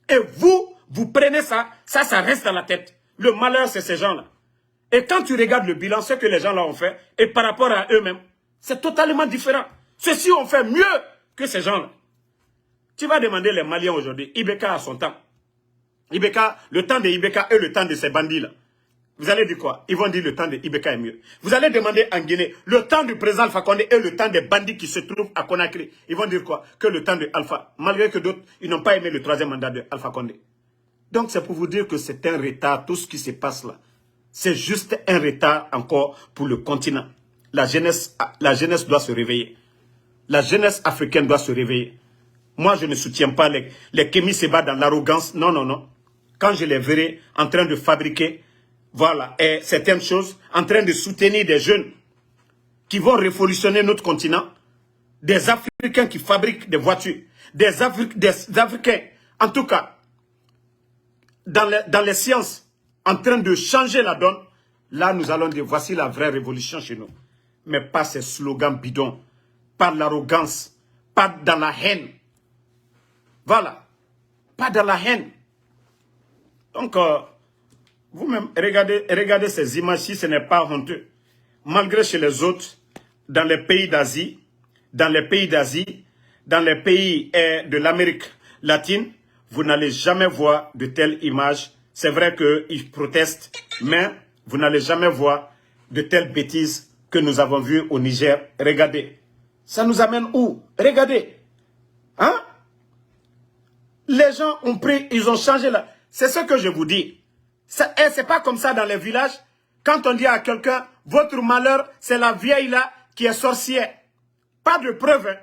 et vous prenez ça, ça reste dans la tête. Le malheur, c'est ces gens-là. Et quand tu regardes le bilan, ce que les gens-là ont fait, et par rapport à eux-mêmes, c'est totalement différent. Ceux-ci ont fait mieux que ces gens-là. Tu vas demander les Maliens aujourd'hui, Ibeka a son temps. Ibeka, le temps de Ibeka et le temps de ces bandits-là. Vous allez dire quoi? Ils vont dire le temps de Ibeka est mieux. Vous allez demander en Guinée, le temps du président Alpha Condé et le temps des bandits qui se trouvent à Conakry. Ils vont dire quoi? Que le temps de Alpha. Malgré que d'autres, ils n'ont pas aimé le troisième mandat de Alpha Condé. Donc c'est pour vous dire que c'est un retard, tout ce qui se passe là. C'est juste un retard encore pour le continent. La jeunesse doit se réveiller. La jeunesse africaine doit se réveiller. Moi, je ne soutiens pas les Kémy Séba dans l'arrogance. Non, non, non. Quand je les verrai en train de fabriquer, voilà, et certaines choses, en train de soutenir des jeunes qui vont révolutionner notre continent, des Africains qui fabriquent des voitures, des Africains, en tout cas, dans les sciences, en train de changer la donne, là, nous allons dire, voici la vraie révolution chez nous. Mais pas ces slogans bidons, pas l'arrogance, pas dans la haine. Voilà, pas dans la haine. Donc, vous-même, regardez ces images-ci, ce n'est pas honteux. Malgré chez les autres, dans les pays d'Asie, dans les pays de l'Amérique latine, vous n'allez jamais voir de telles images. C'est vrai qu'ils protestent, mais vous n'allez jamais voir de telles bêtises que nous avons vues au Niger. Regardez. Ça nous amène où? Regardez. Hein? Les gens ont pris, ils ont changé là. C'est ce que je vous dis. C'est pas comme ça dans les villages. Quand on dit à quelqu'un, votre malheur, c'est la vieille là qui est sorcière. Pas de preuve. Hein.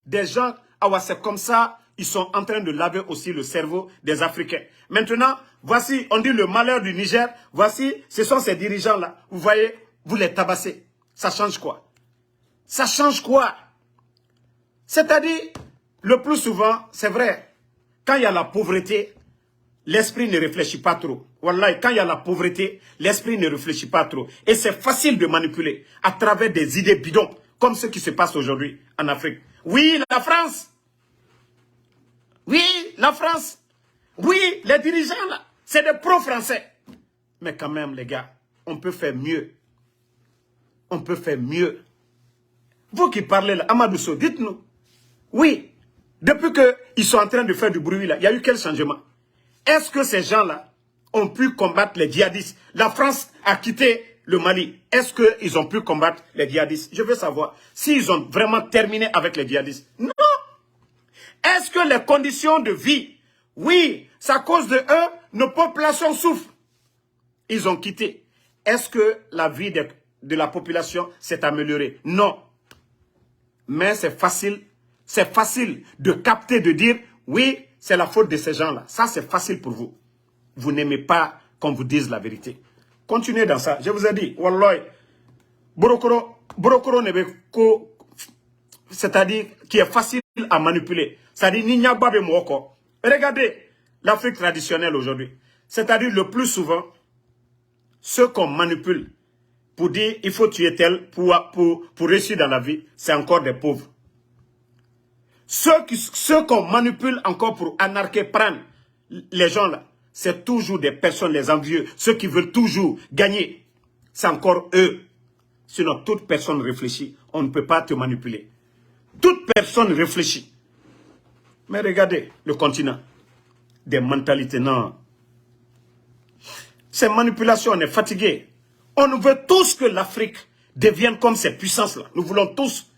Des gens, ah ouais, c'est comme ça, ils sont en train de laver aussi le cerveau des Africains. Maintenant, voici, on dit le malheur du Niger. Voici, ce sont ces dirigeants-là. Vous voyez, vous les tabassez. Ça change quoi? Ça change quoi? C'est-à-dire, le plus souvent, c'est vrai, quand il y a la pauvreté, l'esprit ne réfléchit pas trop. Wallahi, quand il y a la pauvreté, l'esprit ne réfléchit pas trop. Et c'est facile de manipuler à travers des idées bidons, comme ce qui se passe aujourd'hui en Afrique. Oui, la France. Oui, la France. Oui, les dirigeants là, c'est des pro-français. Mais quand même, les gars, on peut faire mieux. On peut faire mieux. Vous qui parlez là, Amadou Sow, dites-nous. Oui, depuis qu'ils sont en train de faire du bruit là, il y a eu quel changement? Est-ce que ces gens-là ont pu combattre les djihadistes? La France a quitté le Mali. Est-ce qu'ils ont pu combattre les djihadistes? Je veux savoir s'ils ont vraiment terminé avec les djihadistes. Non. Est-ce que les conditions de vie, oui, c'est à cause de eux, nos populations souffrent. Ils ont quitté. Est-ce que la vie de la population s'est améliorée? Non. Mais c'est facile de capter, de dire, oui, c'est la faute de ces gens-là. Ça, c'est facile pour vous. Vous n'aimez pas qu'on vous dise la vérité. Continuez dans ça. Je vous ai dit, Wallahi, Borokoro Nebeko, c'est-à-dire qui est facile à manipuler. C'est-à-dire, Ninyagbabe Mwoko. Regardez l'Afrique traditionnelle aujourd'hui. C'est-à-dire, le plus souvent, ceux qu'on manipule pour dire, il faut tuer tel pour réussir dans la vie, c'est encore des pauvres. Ceux qu'on manipule encore pour anarquer, prendre les gens là, c'est toujours des personnes, les envieux, ceux qui veulent toujours gagner. C'est encore eux. Sinon, toute personne réfléchit, on ne peut pas te manipuler. Toute personne réfléchit. Mais regardez le continent. Des mentalités, non. Ces manipulations, on est fatigué. On veut tous que l'Afrique devienne comme ces puissances-là. Nous voulons tous.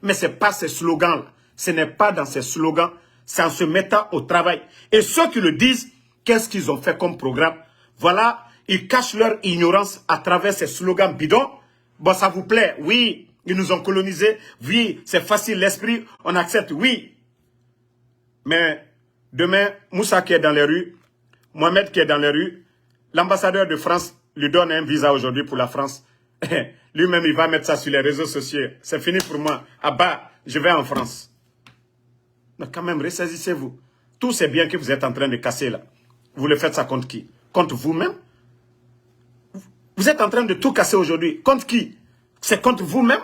Mais ce n'est pas ces slogans-là. Ce n'est pas dans ces slogans, c'est en se mettant au travail. Et ceux qui le disent, qu'est-ce qu'ils ont fait comme programme? Voilà, ils cachent leur ignorance à travers ces slogans bidons. Bon, ça vous plaît? Oui. Ils nous ont colonisés. Oui, c'est facile, l'esprit, on accepte, oui. Mais demain, Moussa qui est dans les rues, Mohamed qui est dans les rues, l'ambassadeur de France lui donne un visa aujourd'hui pour la France. Lui-même, il va mettre ça sur les réseaux sociaux. C'est fini pour moi. Ah bah, je vais en France. Mais quand même, ressaisissez-vous. Tous ces biens que vous êtes en train de casser là, vous le faites ça contre qui? Contre vous-même? Vous êtes en train de tout casser aujourd'hui. Contre qui? C'est contre vous-même?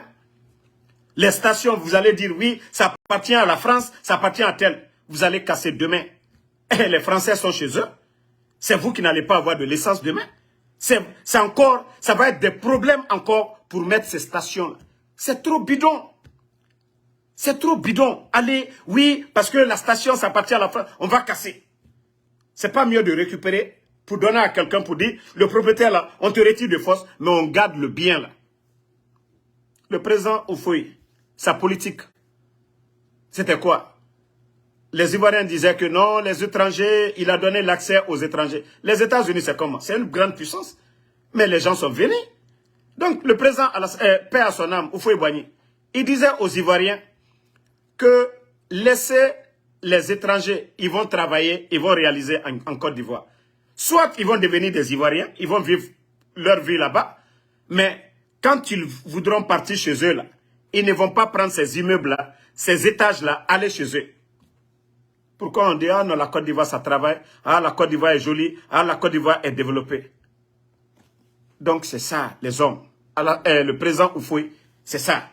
Les stations, vous allez dire oui, ça appartient à la France, ça appartient à tel. Vous allez casser demain. Et les Français sont chez eux. C'est vous qui n'allez pas avoir de l'essence demain. C'est encore, ça va être des problèmes encore pour mettre ces stations-là. C'est trop bidon. C'est trop bidon. Allez, oui, parce que la station, ça appartient à la France, on va casser. C'est pas mieux de récupérer pour donner à quelqu'un pour dire, le propriétaire là, on te retire de force, mais on garde le bien là. Le président Houphouët, sa politique, c'était quoi? Les Ivoiriens disaient que non, les étrangers, il a donné l'accès aux étrangers. Les États-Unis, c'est comment? C'est une grande puissance. Mais les gens sont venus. Donc, le président, paix à son âme, Houphouët Boigny, il disait aux Ivoiriens que laissez les étrangers, ils vont travailler, ils vont réaliser en Côte d'Ivoire. Soit ils vont devenir des Ivoiriens, ils vont vivre leur vie là-bas, mais quand ils voudront partir chez eux, là, ils ne vont pas prendre ces immeubles-là, ces étages-là, aller chez eux. Pourquoi on dit, ah non, la Côte d'Ivoire, ça travaille, ah la Côte d'Ivoire est jolie, ah la Côte d'Ivoire est développée. Donc c'est ça, les hommes. Alors, le président Houphouët, c'est ça.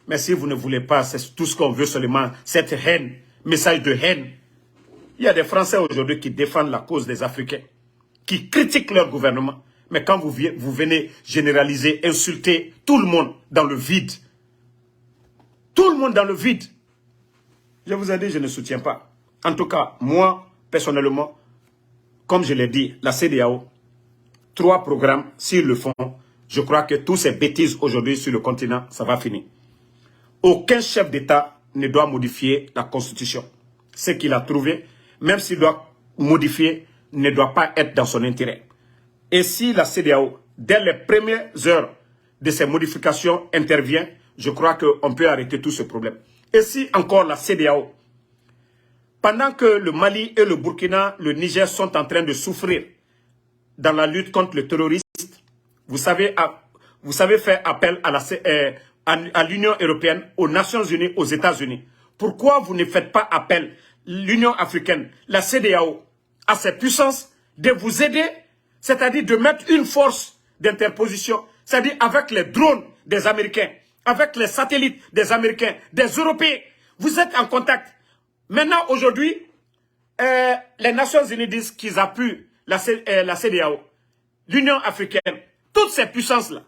Mais si vous ne voulez pas, c'est tout ce qu'on veut seulement, cette haine, message de haine. Il y a des Français aujourd'hui qui défendent la cause des Africains, qui critiquent leur gouvernement. Mais quand vous venez généraliser, insulter tout le monde dans le vide, tout le monde dans le vide, je vous ai dit, je ne soutiens pas. En tout cas, moi, personnellement, comme je l'ai dit, la CEDEAO, 3 programmes, s'ils le font, je crois que toutes ces bêtises aujourd'hui sur le continent, ça va finir. Aucun chef d'État ne doit modifier la Constitution. Ce qu'il a trouvé, même s'il doit modifier, ne doit pas être dans son intérêt. Et si la CEDEAO, dès les premières heures de ces modifications, intervient, je crois qu'on peut arrêter tout ce problème. Et si encore la CEDEAO, pendant que le Mali et le Burkina, le Niger sont en train de souffrir dans la lutte contre le terrorisme, vous savez faire appel à l'Union européenne, aux Nations Unies, aux États-Unis. Pourquoi vous ne faites pas appel, l'Union africaine, la CEDEAO, à ces puissances de vous aider, c'est-à-dire de mettre une force d'interposition, c'est-à-dire avec les drones des Américains, avec les satellites des Américains, des Européens, vous êtes en contact. Maintenant, aujourd'hui, les Nations Unies disent qu'ils appuient la CEDEAO, l'Union africaine, toutes ces puissances-là.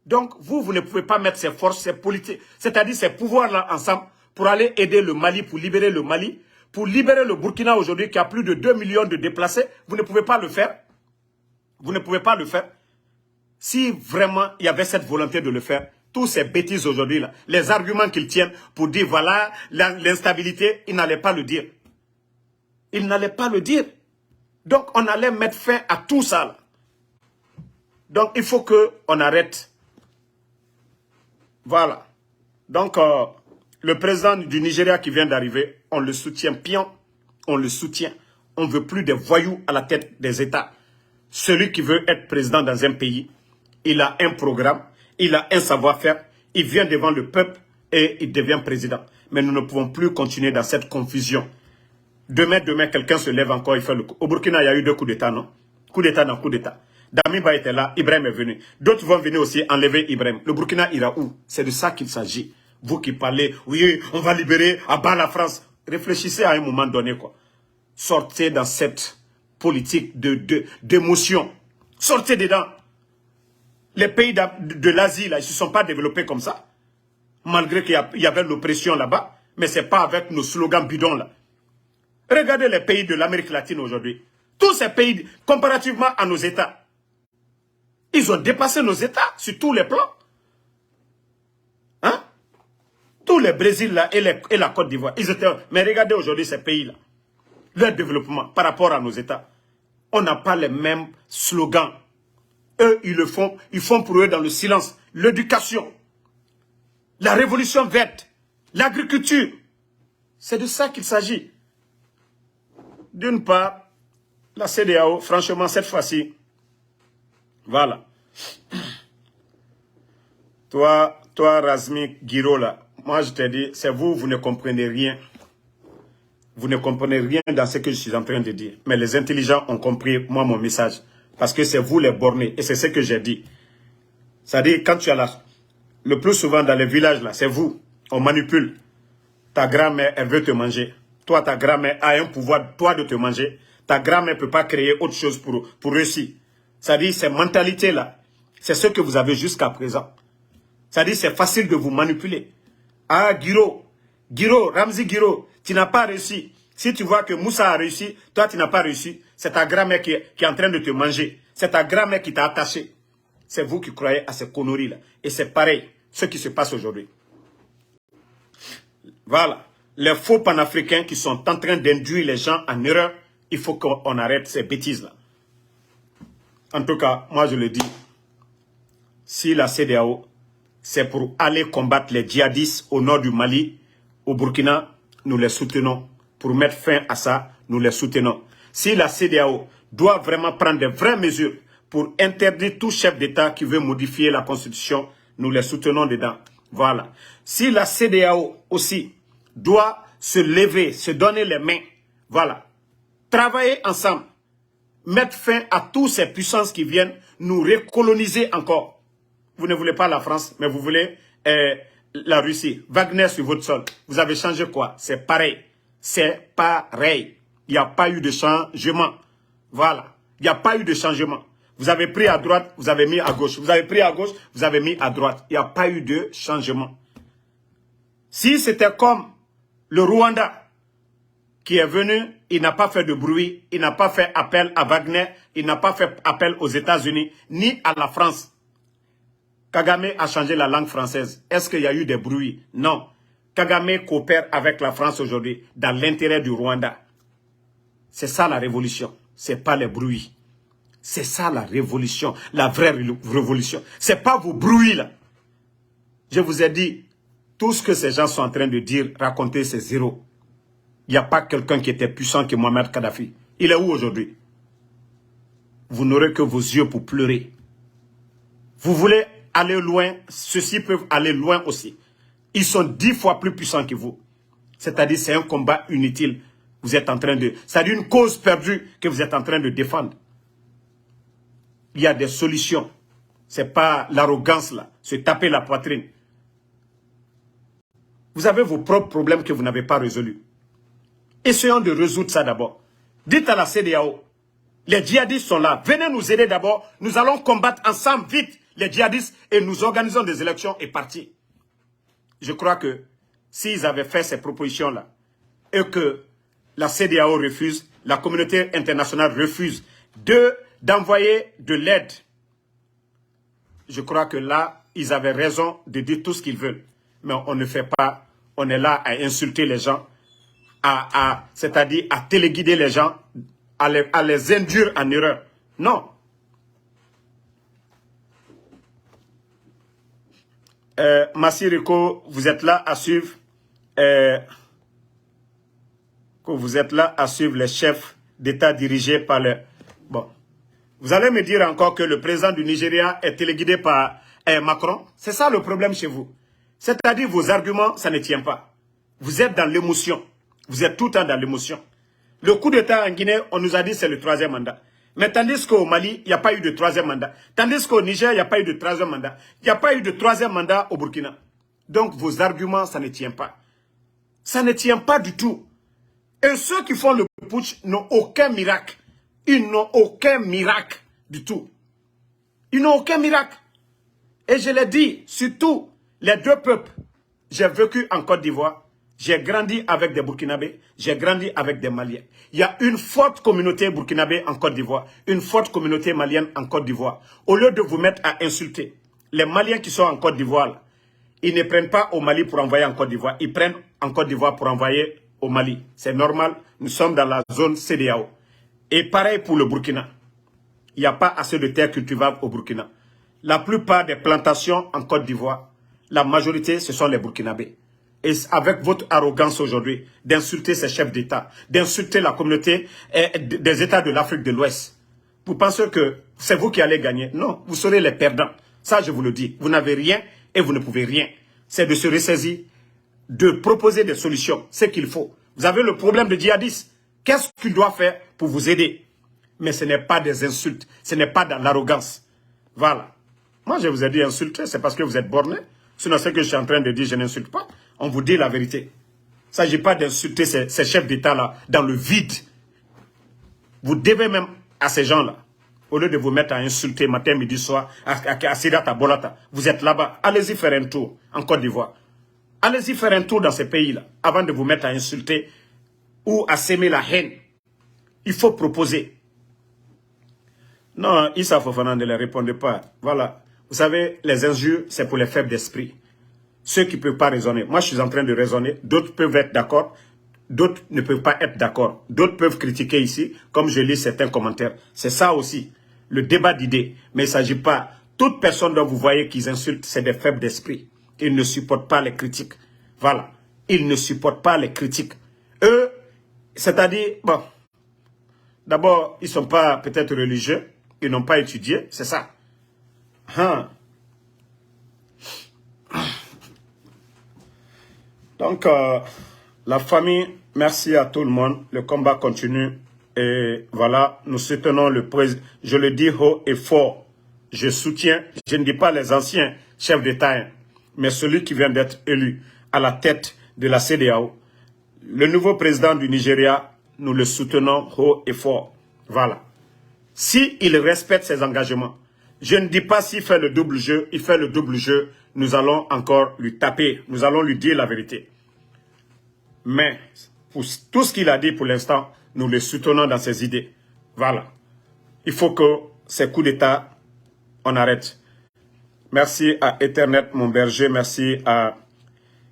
Donc, vous ne pouvez pas mettre ces forces, ces politiques, c'est-à-dire ces pouvoirs-là ensemble pour aller aider le Mali, pour libérer le Mali, pour libérer le Burkina aujourd'hui qui a plus de 2 millions de déplacés. Vous ne pouvez pas le faire. Vous ne pouvez pas le faire. Si vraiment il y avait cette volonté de le faire, tous ces bêtises aujourd'hui, là, les arguments qu'ils tiennent pour dire voilà l'instabilité, ils n'allaient pas le dire. Ils n'allaient pas le dire. Donc on allait mettre fin à tout ça. Là. Donc il faut qu'on arrête. Voilà. Donc le président du Nigeria qui vient d'arriver, on le soutient pion, on le soutient. On ne veut plus des voyous à la tête des États. Celui qui veut être président dans un pays, il a un programme, il a un savoir-faire, il vient devant le peuple et il devient président. Mais nous ne pouvons plus continuer dans cette confusion. Demain, quelqu'un se lève encore, il fait le coup. Au Burkina, il y a eu 2 coups d'État, non? Coup d'État dans coup d'État. Damiba était là, Ibrahim est venu. D'autres vont venir aussi enlever Ibrahim. Le Burkina ira où? C'est de ça qu'il s'agit. Vous qui parlez, oui, on va libérer à bas la France. Réfléchissez à un moment donné, quoi. Sortez dans cette politique d'émotion. Sortez dedans. Les pays de l'Asie, là, ils ne se sont pas développés comme ça. Malgré qu'il y avait l'oppression là-bas. Mais ce n'est pas avec nos slogans bidons, là. Regardez les pays de l'Amérique latine aujourd'hui. Tous ces pays, comparativement à nos États, ils ont dépassé nos États sur tous les plans. Hein? Tous les Brésil là et la Côte d'Ivoire, ils étaient... Mais regardez aujourd'hui ces pays-là, leur développement par rapport à nos États. On n'a pas les mêmes slogans. Eux, ils font pour eux dans le silence. L'éducation, la révolution verte, l'agriculture. C'est de ça qu'il s'agit. D'une part, la CEDEAO, franchement, cette fois-ci, voilà. Toi, Razmi Guiro, là, moi je te dis, c'est vous, vous ne comprenez rien. Vous ne comprenez rien dans ce que je suis en train de dire. Mais les intelligents ont compris, moi, mon message. Parce que c'est vous les bornés. Et c'est ce que j'ai dit. C'est-à-dire, quand tu as là, le plus souvent dans les villages, là, c'est vous. On manipule. Ta grand-mère, elle veut te manger. Toi, ta grand-mère a un pouvoir, toi, de te manger. Ta grand-mère ne peut pas créer autre chose pour réussir. C'est-à-dire, ces mentalités-là, c'est ce que vous avez jusqu'à présent. C'est-à-dire, c'est facile de vous manipuler. Ah, Guiro, Ramzi Guiro, tu n'as pas réussi. Si tu vois que Moussa a réussi, toi, tu n'as pas réussi. C'est ta grand-mère qui est en train de te manger. C'est ta grand-mère qui t'a attaché. C'est vous qui croyez à ces conneries-là. Et c'est pareil, ce qui se passe aujourd'hui. Voilà. Les faux panafricains qui sont en train d'induire les gens en erreur, il faut qu'on arrête ces bêtises-là. En tout cas, moi je le dis, si la CEDEAO, c'est pour aller combattre les djihadistes au nord du Mali, au Burkina, nous les soutenons. Pour mettre fin à ça, nous les soutenons. Si la CEDEAO doit vraiment prendre de vraies mesures pour interdire tout chef d'État qui veut modifier la Constitution, nous les soutenons dedans. Voilà. Si la CEDEAO aussi doit se lever, se donner les mains, voilà, travailler ensemble, mettre fin à toutes ces puissances qui viennent nous recoloniser encore. Vous ne voulez pas la France, mais vous voulez la Russie. Wagner sur votre sol. Vous avez changé quoi? C'est pareil. C'est pareil. Il n'y a pas eu de changement. Voilà. Il n'y a pas eu de changement. Vous avez pris à droite, vous avez mis à gauche. Vous avez pris à gauche, vous avez mis à droite. Il n'y a pas eu de changement. Si c'était comme le Rwanda qui est venu, il n'a pas fait de bruit, il n'a pas fait appel à Wagner, il n'a pas fait appel aux États-Unis, ni à la France. Kagame a changé la langue française. Est-ce qu'il y a eu des bruits? Non. Kagame coopère avec la France aujourd'hui dans l'intérêt du Rwanda. C'est ça la révolution. Ce n'est pas les bruits. C'est ça la révolution, la vraie révolution. Ce n'est pas vos bruits là. Je vous ai dit, tout ce que ces gens sont en train de dire, raconter, c'est zéro. Il n'y a pas quelqu'un qui était puissant que Mohamed Kadhafi. Il est où aujourd'hui? Vous n'aurez que vos yeux pour pleurer. Vous voulez aller loin, ceux-ci peuvent aller loin aussi. Ils sont 10 fois plus puissants que vous. C'est-à-dire c'est un combat inutile. Vous êtes en train de... C'est-à-dire une cause perdue que vous êtes en train de défendre. Il y a des solutions. Ce n'est pas l'arrogance là, se taper la poitrine. Vous avez vos propres problèmes que vous n'avez pas résolus. Essayons de résoudre ça d'abord. Dites à la CEDEAO, les djihadistes sont là. Venez nous aider d'abord. Nous allons combattre ensemble vite les djihadistes et nous organisons des élections et partis. Je crois que s'ils avaient fait ces propositions-là et que la CEDEAO refuse, la communauté internationale refuse d'envoyer de l'aide, je crois que là, ils avaient raison de dire tout ce qu'ils veulent. Mais on ne fait pas, on est là à insulter les gens, c'est-à-dire à téléguider les gens, à les induire en erreur. Non. Massiriko, vous êtes là à suivre les chefs d'État dirigés par le... Bon. Vous allez me dire encore que le président du Nigeria est téléguidé par Macron. C'est ça le problème chez vous. C'est-à-dire vos arguments, ça ne tient pas. Vous êtes dans l'émotion. Vous êtes tout le temps dans l'émotion. Le coup d'État en Guinée, on nous a dit que c'est le 3e mandat. Mais tandis qu'au Mali, il n'y a pas eu de 3e mandat. Tandis qu'au Niger, il n'y a pas eu de 3e mandat. Il n'y a pas eu de 3e mandat au Burkina. Donc vos arguments, ça ne tient pas. Ça ne tient pas du tout. Et ceux qui font le putsch n'ont aucun miracle. Ils n'ont aucun miracle du tout. Ils n'ont aucun miracle. Et je l'ai dit, surtout les deux peuples. J'ai vécu en Côte d'Ivoire. J'ai grandi avec des Burkinabés, j'ai grandi avec des Maliens. Il y a une forte communauté burkinabé en Côte d'Ivoire, une forte communauté malienne en Côte d'Ivoire. Au lieu de vous mettre à insulter les Maliens qui sont en Côte d'Ivoire, Ils ne prennent pas au Mali pour envoyer en Côte d'Ivoire. Ils prennent en Côte d'Ivoire pour envoyer au Mali. C'est normal. Nous sommes dans la zone CEDEAO. Et pareil pour le Burkina. Il n'y a pas assez de terres cultivables au Burkina. La plupart des plantations en Côte d'Ivoire, la majorité, ce sont les Burkinabés. Et avec votre arrogance aujourd'hui, d'insulter ces chefs d'État, d'insulter la communauté des États de l'Afrique de l'Ouest, vous pensez que c'est vous qui allez gagner? Non, vous serez les perdants. Ça, je vous le dis. Vous n'avez rien et vous ne pouvez rien. C'est de se ressaisir, de proposer des solutions. C'est qu'il faut. Vous avez le problème de djihadistes. Qu'est-ce qu'il doit faire pour vous aider? Mais ce n'est pas des insultes. Ce n'est pas dans l'arrogance. Voilà. Moi, je vous ai dit insulter, c'est parce que vous êtes bornés. Sinon, ce que je suis en train de dire, je n'insulte pas. On vous dit la vérité. Il ne s'agit pas d'insulter ces chefs d'État-là dans le vide. Vous devez même à ces gens-là, au lieu de vous mettre à insulter matin, midi, soir, à Sidat, à Bolata, vous êtes là-bas. Allez-y faire un tour en Côte d'Ivoire. Allez-y faire un tour dans ces pays-là avant de vous mettre à insulter ou à s'aimer la haine. Il faut proposer. Non, Issa Fofana ne les répondait pas. Voilà. Vous savez, les injures, c'est pour les faibles d'esprit. Ceux qui ne peuvent pas raisonner. Moi, je suis en train de raisonner. D'autres peuvent être d'accord. D'autres ne peuvent pas être d'accord. D'autres peuvent critiquer ici, comme je lis certains commentaires. C'est ça aussi, le débat d'idées. Mais il ne s'agit pas... Toute personne dont vous voyez qu'ils insultent, c'est des faibles d'esprit. Ils ne supportent pas les critiques. Voilà. Ils ne supportent pas les critiques. Eux, c'est-à-dire... Bon, d'abord, ils ne sont pas peut-être religieux. Ils n'ont pas étudié. C'est ça. Donc, la famille, merci à tout le monde. Le combat continue. Et voilà, nous soutenons le président. Je le dis haut et fort. Je soutiens, je ne dis pas les anciens chefs d'État, mais celui qui vient d'être élu à la tête de la CEDEAO. Le nouveau président du Nigeria, nous le soutenons haut et fort. Voilà. S'il respecte ses engagements, je ne dis pas s'il fait le double jeu, il fait le double jeu, nous allons encore lui taper, nous allons lui dire la vérité. Mais pour tout ce qu'il a dit pour l'instant, nous le soutenons dans ses idées. Voilà. Il faut que ces coups d'État, on arrête. Merci à Ethernet, mon berger. Merci à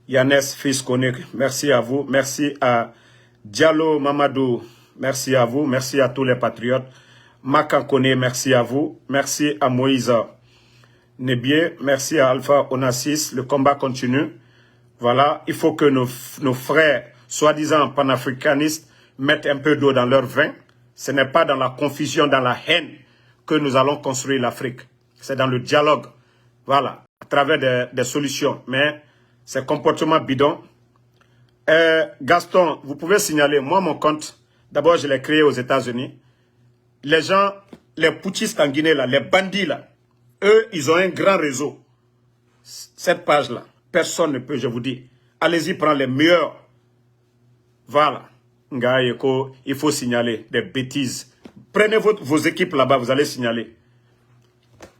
Yannès, fils Koné. Merci à vous. Merci à Diallo Mamadou. Merci à vous. Merci à tous les patriotes. Makan Koné, merci à vous. Merci à Moïse Nebié. Merci à Alpha Onassis. Le combat continue. Voilà. Il faut que nos frères, soi-disant panafricanistes, mettent un peu d'eau dans leur vin. Ce n'est pas dans la confusion, dans la haine que nous allons construire l'Afrique. C'est dans le dialogue. Voilà. À travers des solutions. Mais ces comportements bidons. Gaston, vous pouvez signaler, moi, mon compte, d'abord, je l'ai créé aux États-Unis. Les gens, les putschistes en Guinée, là, les bandits, là, eux, ils ont un grand réseau. Cette page-là, personne ne peut, je vous dis. Allez-y, prendre les meilleurs. Voilà. Il faut signaler des bêtises. Prenez vos équipes là-bas, vous allez signaler.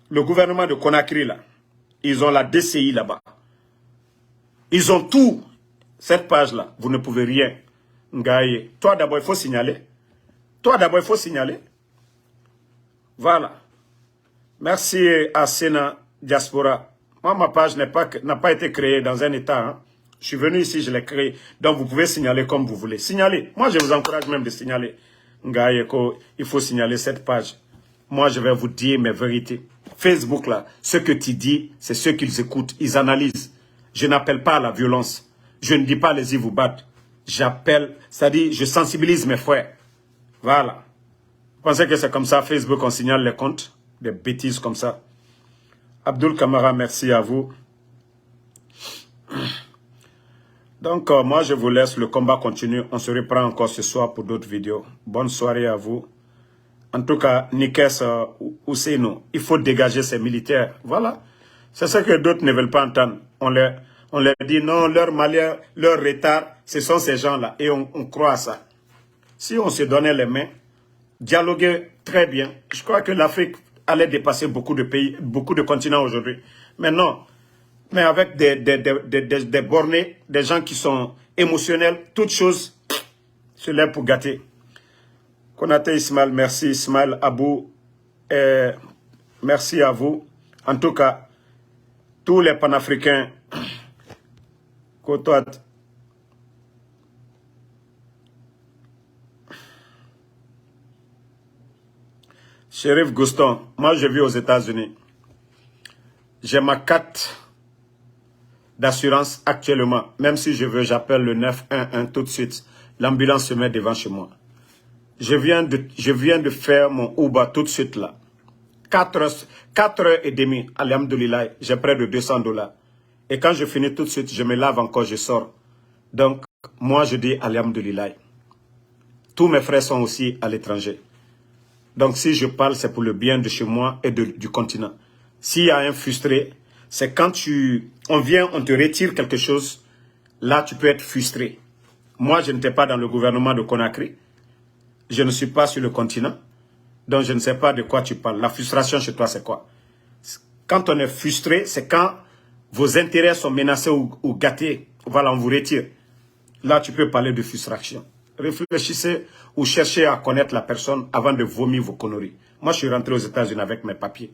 Le gouvernement de Conakry, là, ils ont la DCI là-bas. Ils ont tout. Cette page-là, vous ne pouvez rien. Ngaye. Toi d'abord, il faut signaler. Toi d'abord, il faut signaler. Voilà. Merci à Sena Diaspora. Moi, ma page n'a pas été créée dans un état. Hein. Je suis venu ici, je l'ai créée. Donc, vous pouvez signaler comme vous voulez. Signalez. Moi, je vous encourage même de signaler. Ngaye, il faut signaler cette page. Moi, je vais vous dire mes vérités. Facebook, là, ce que tu dis, c'est ce qu'ils écoutent. Ils analysent. Je n'appelle pas à la violence. Je ne dis pas allez-y vous battre. J'appelle, c'est-à-dire, je sensibilise mes frères. Voilà. Vous pensez que c'est comme ça, Facebook, on signale les comptes? Des bêtises comme ça. Abdul Kamara, merci à vous. Donc, moi, je vous laisse. Le combat continue. On se reprend encore ce soir pour d'autres vidéos. Bonne soirée à vous. En tout cas, Nikes Ousseinou, il faut dégager ces militaires. Voilà. C'est ce que d'autres ne veulent pas entendre. On leur dit non, leur malheur, leur retard, ce sont ces gens-là. Et on croit à ça. Si on se donnait les mains, dialoguer très bien, je crois que l'Afrique allait dépasser beaucoup de pays, beaucoup de continents aujourd'hui. Mais non. Mais avec des bornés, des gens qui sont émotionnels, toutes choses se lèvent pour gâter. Konaté Ismaël, merci Ismaël Abou, merci à vous. En tout cas, tous les panafricains Côtoie. Shérif Guston, moi je vis aux États-Unis. J'ai ma carte d'assurance actuellement. Même si je veux, j'appelle le 911 tout de suite. L'ambulance se met devant chez moi. Je viens de faire mon Uber tout de suite là. 4 heures et demie, alhamdoulilah, j'ai près de $200. Et quand je finis tout de suite, je me lave encore, je sors. Donc, moi je dis alhamdoulilah. Tous mes frères sont aussi à l'étranger. Donc, si je parle, c'est pour le bien de chez moi et du continent. S'il y a un frustré, c'est quand on vient, on te retire quelque chose, là, tu peux être frustré. Moi, je n'étais pas dans le gouvernement de Conakry. Je ne suis pas sur le continent. Donc, je ne sais pas de quoi tu parles. La frustration chez toi, c'est quoi? Quand on est frustré, c'est quand vos intérêts sont menacés ou gâtés. Voilà, on vous retire. Là, tu peux parler de frustration. Réfléchissez ou cherchez à connaître la personne avant de vomir vos conneries. Moi, je suis rentré aux États-Unis avec mes papiers.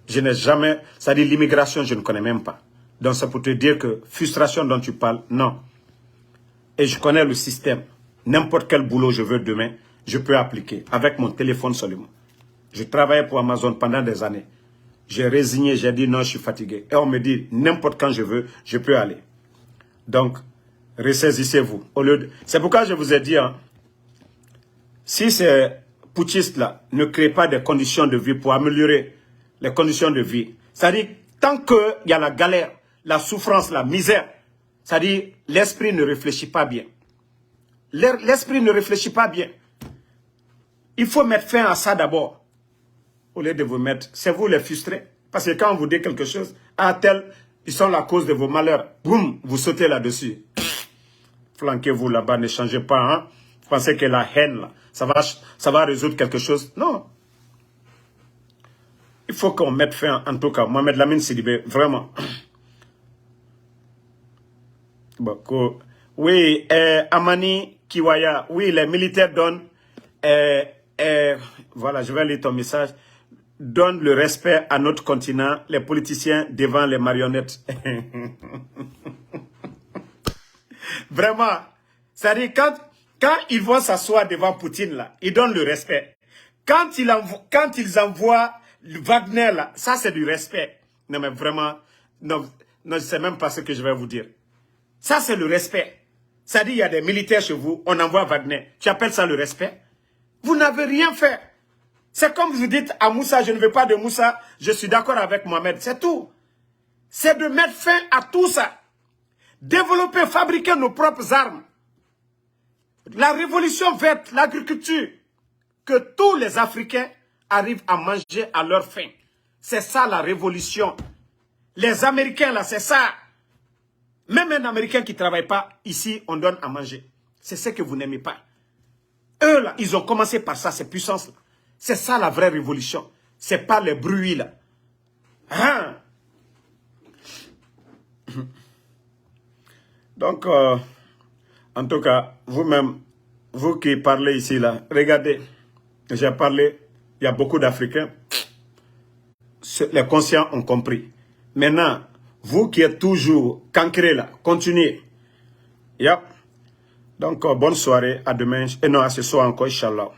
Je n'ai jamais... C'est-à-dire l'immigration, je ne connais même pas. Donc, c'est pour te dire que frustration dont tu parles, non. Et je connais le système. N'importe quel boulot je veux demain, je peux appliquer avec mon téléphone seulement. Je travaillais pour Amazon pendant des années. J'ai résigné, j'ai dit non, je suis fatigué. Et on me dit n'importe quand je veux, je peux aller. Donc, ressaisissez-vous. C'est pourquoi je vous ai dit, hein, si ces putschistes-là ne créent pas des conditions de vie pour améliorer les conditions de vie, c'est-à-dire tant qu'il y a la galère, la souffrance, la misère, c'est-à-dire l'esprit ne réfléchit pas bien. L'esprit ne réfléchit pas bien. Il faut mettre fin à ça d'abord. Au lieu de vous mettre, c'est vous les frustrés. Parce que quand on vous dit quelque chose, à tel, ils sont la cause de vos malheurs. Boum, vous sautez là-dessus. Flanquez-vous là-bas, ne changez pas. Hein? Vous pensez que la haine, là, ça va résoudre quelque chose? Non. Il faut qu'on mette fin, en tout cas, Mohamed Lamine Sidibé, vraiment. Oui, Amani Kiwaya, oui, les militaires donnent, voilà, je vais lire ton message, donnent le respect à notre continent, les politiciens devant les marionnettes. Vraiment, c'est-à-dire quand ils vont s'asseoir devant Poutine, là, ils donnent le respect. Quand ils envoient le Wagner, là, ça c'est du respect. Non mais vraiment, non, je ne sais même pas ce que je vais vous dire. Ça c'est le respect. C'est-à-dire il y a des militaires chez vous, on envoie Wagner. Tu appelles ça le respect? Vous n'avez rien fait. C'est comme vous dites à Moussa, je ne veux pas de Moussa, je suis d'accord avec Mohamed, c'est tout. C'est de mettre fin à tout ça. Développer, fabriquer nos propres armes. La révolution verte, l'agriculture. Que tous les Africains arrivent à manger à leur faim. C'est ça la révolution. Les Américains là, c'est ça. Même un Américain qui ne travaille pas, ici, on donne à manger. C'est ce que vous n'aimez pas. Eux là, ils ont commencé par ça, ces puissances là. C'est ça la vraie révolution. C'est pas les bruits là. Hein? Donc, en tout cas, vous-même, vous qui parlez ici là, regardez, j'ai parlé, il y a beaucoup d'Africains, les conscients ont compris. Maintenant, vous qui êtes toujours cancrés là, continuez. Yep. Donc, bonne soirée, à demain, et non, à ce soir encore, Inch'Allah.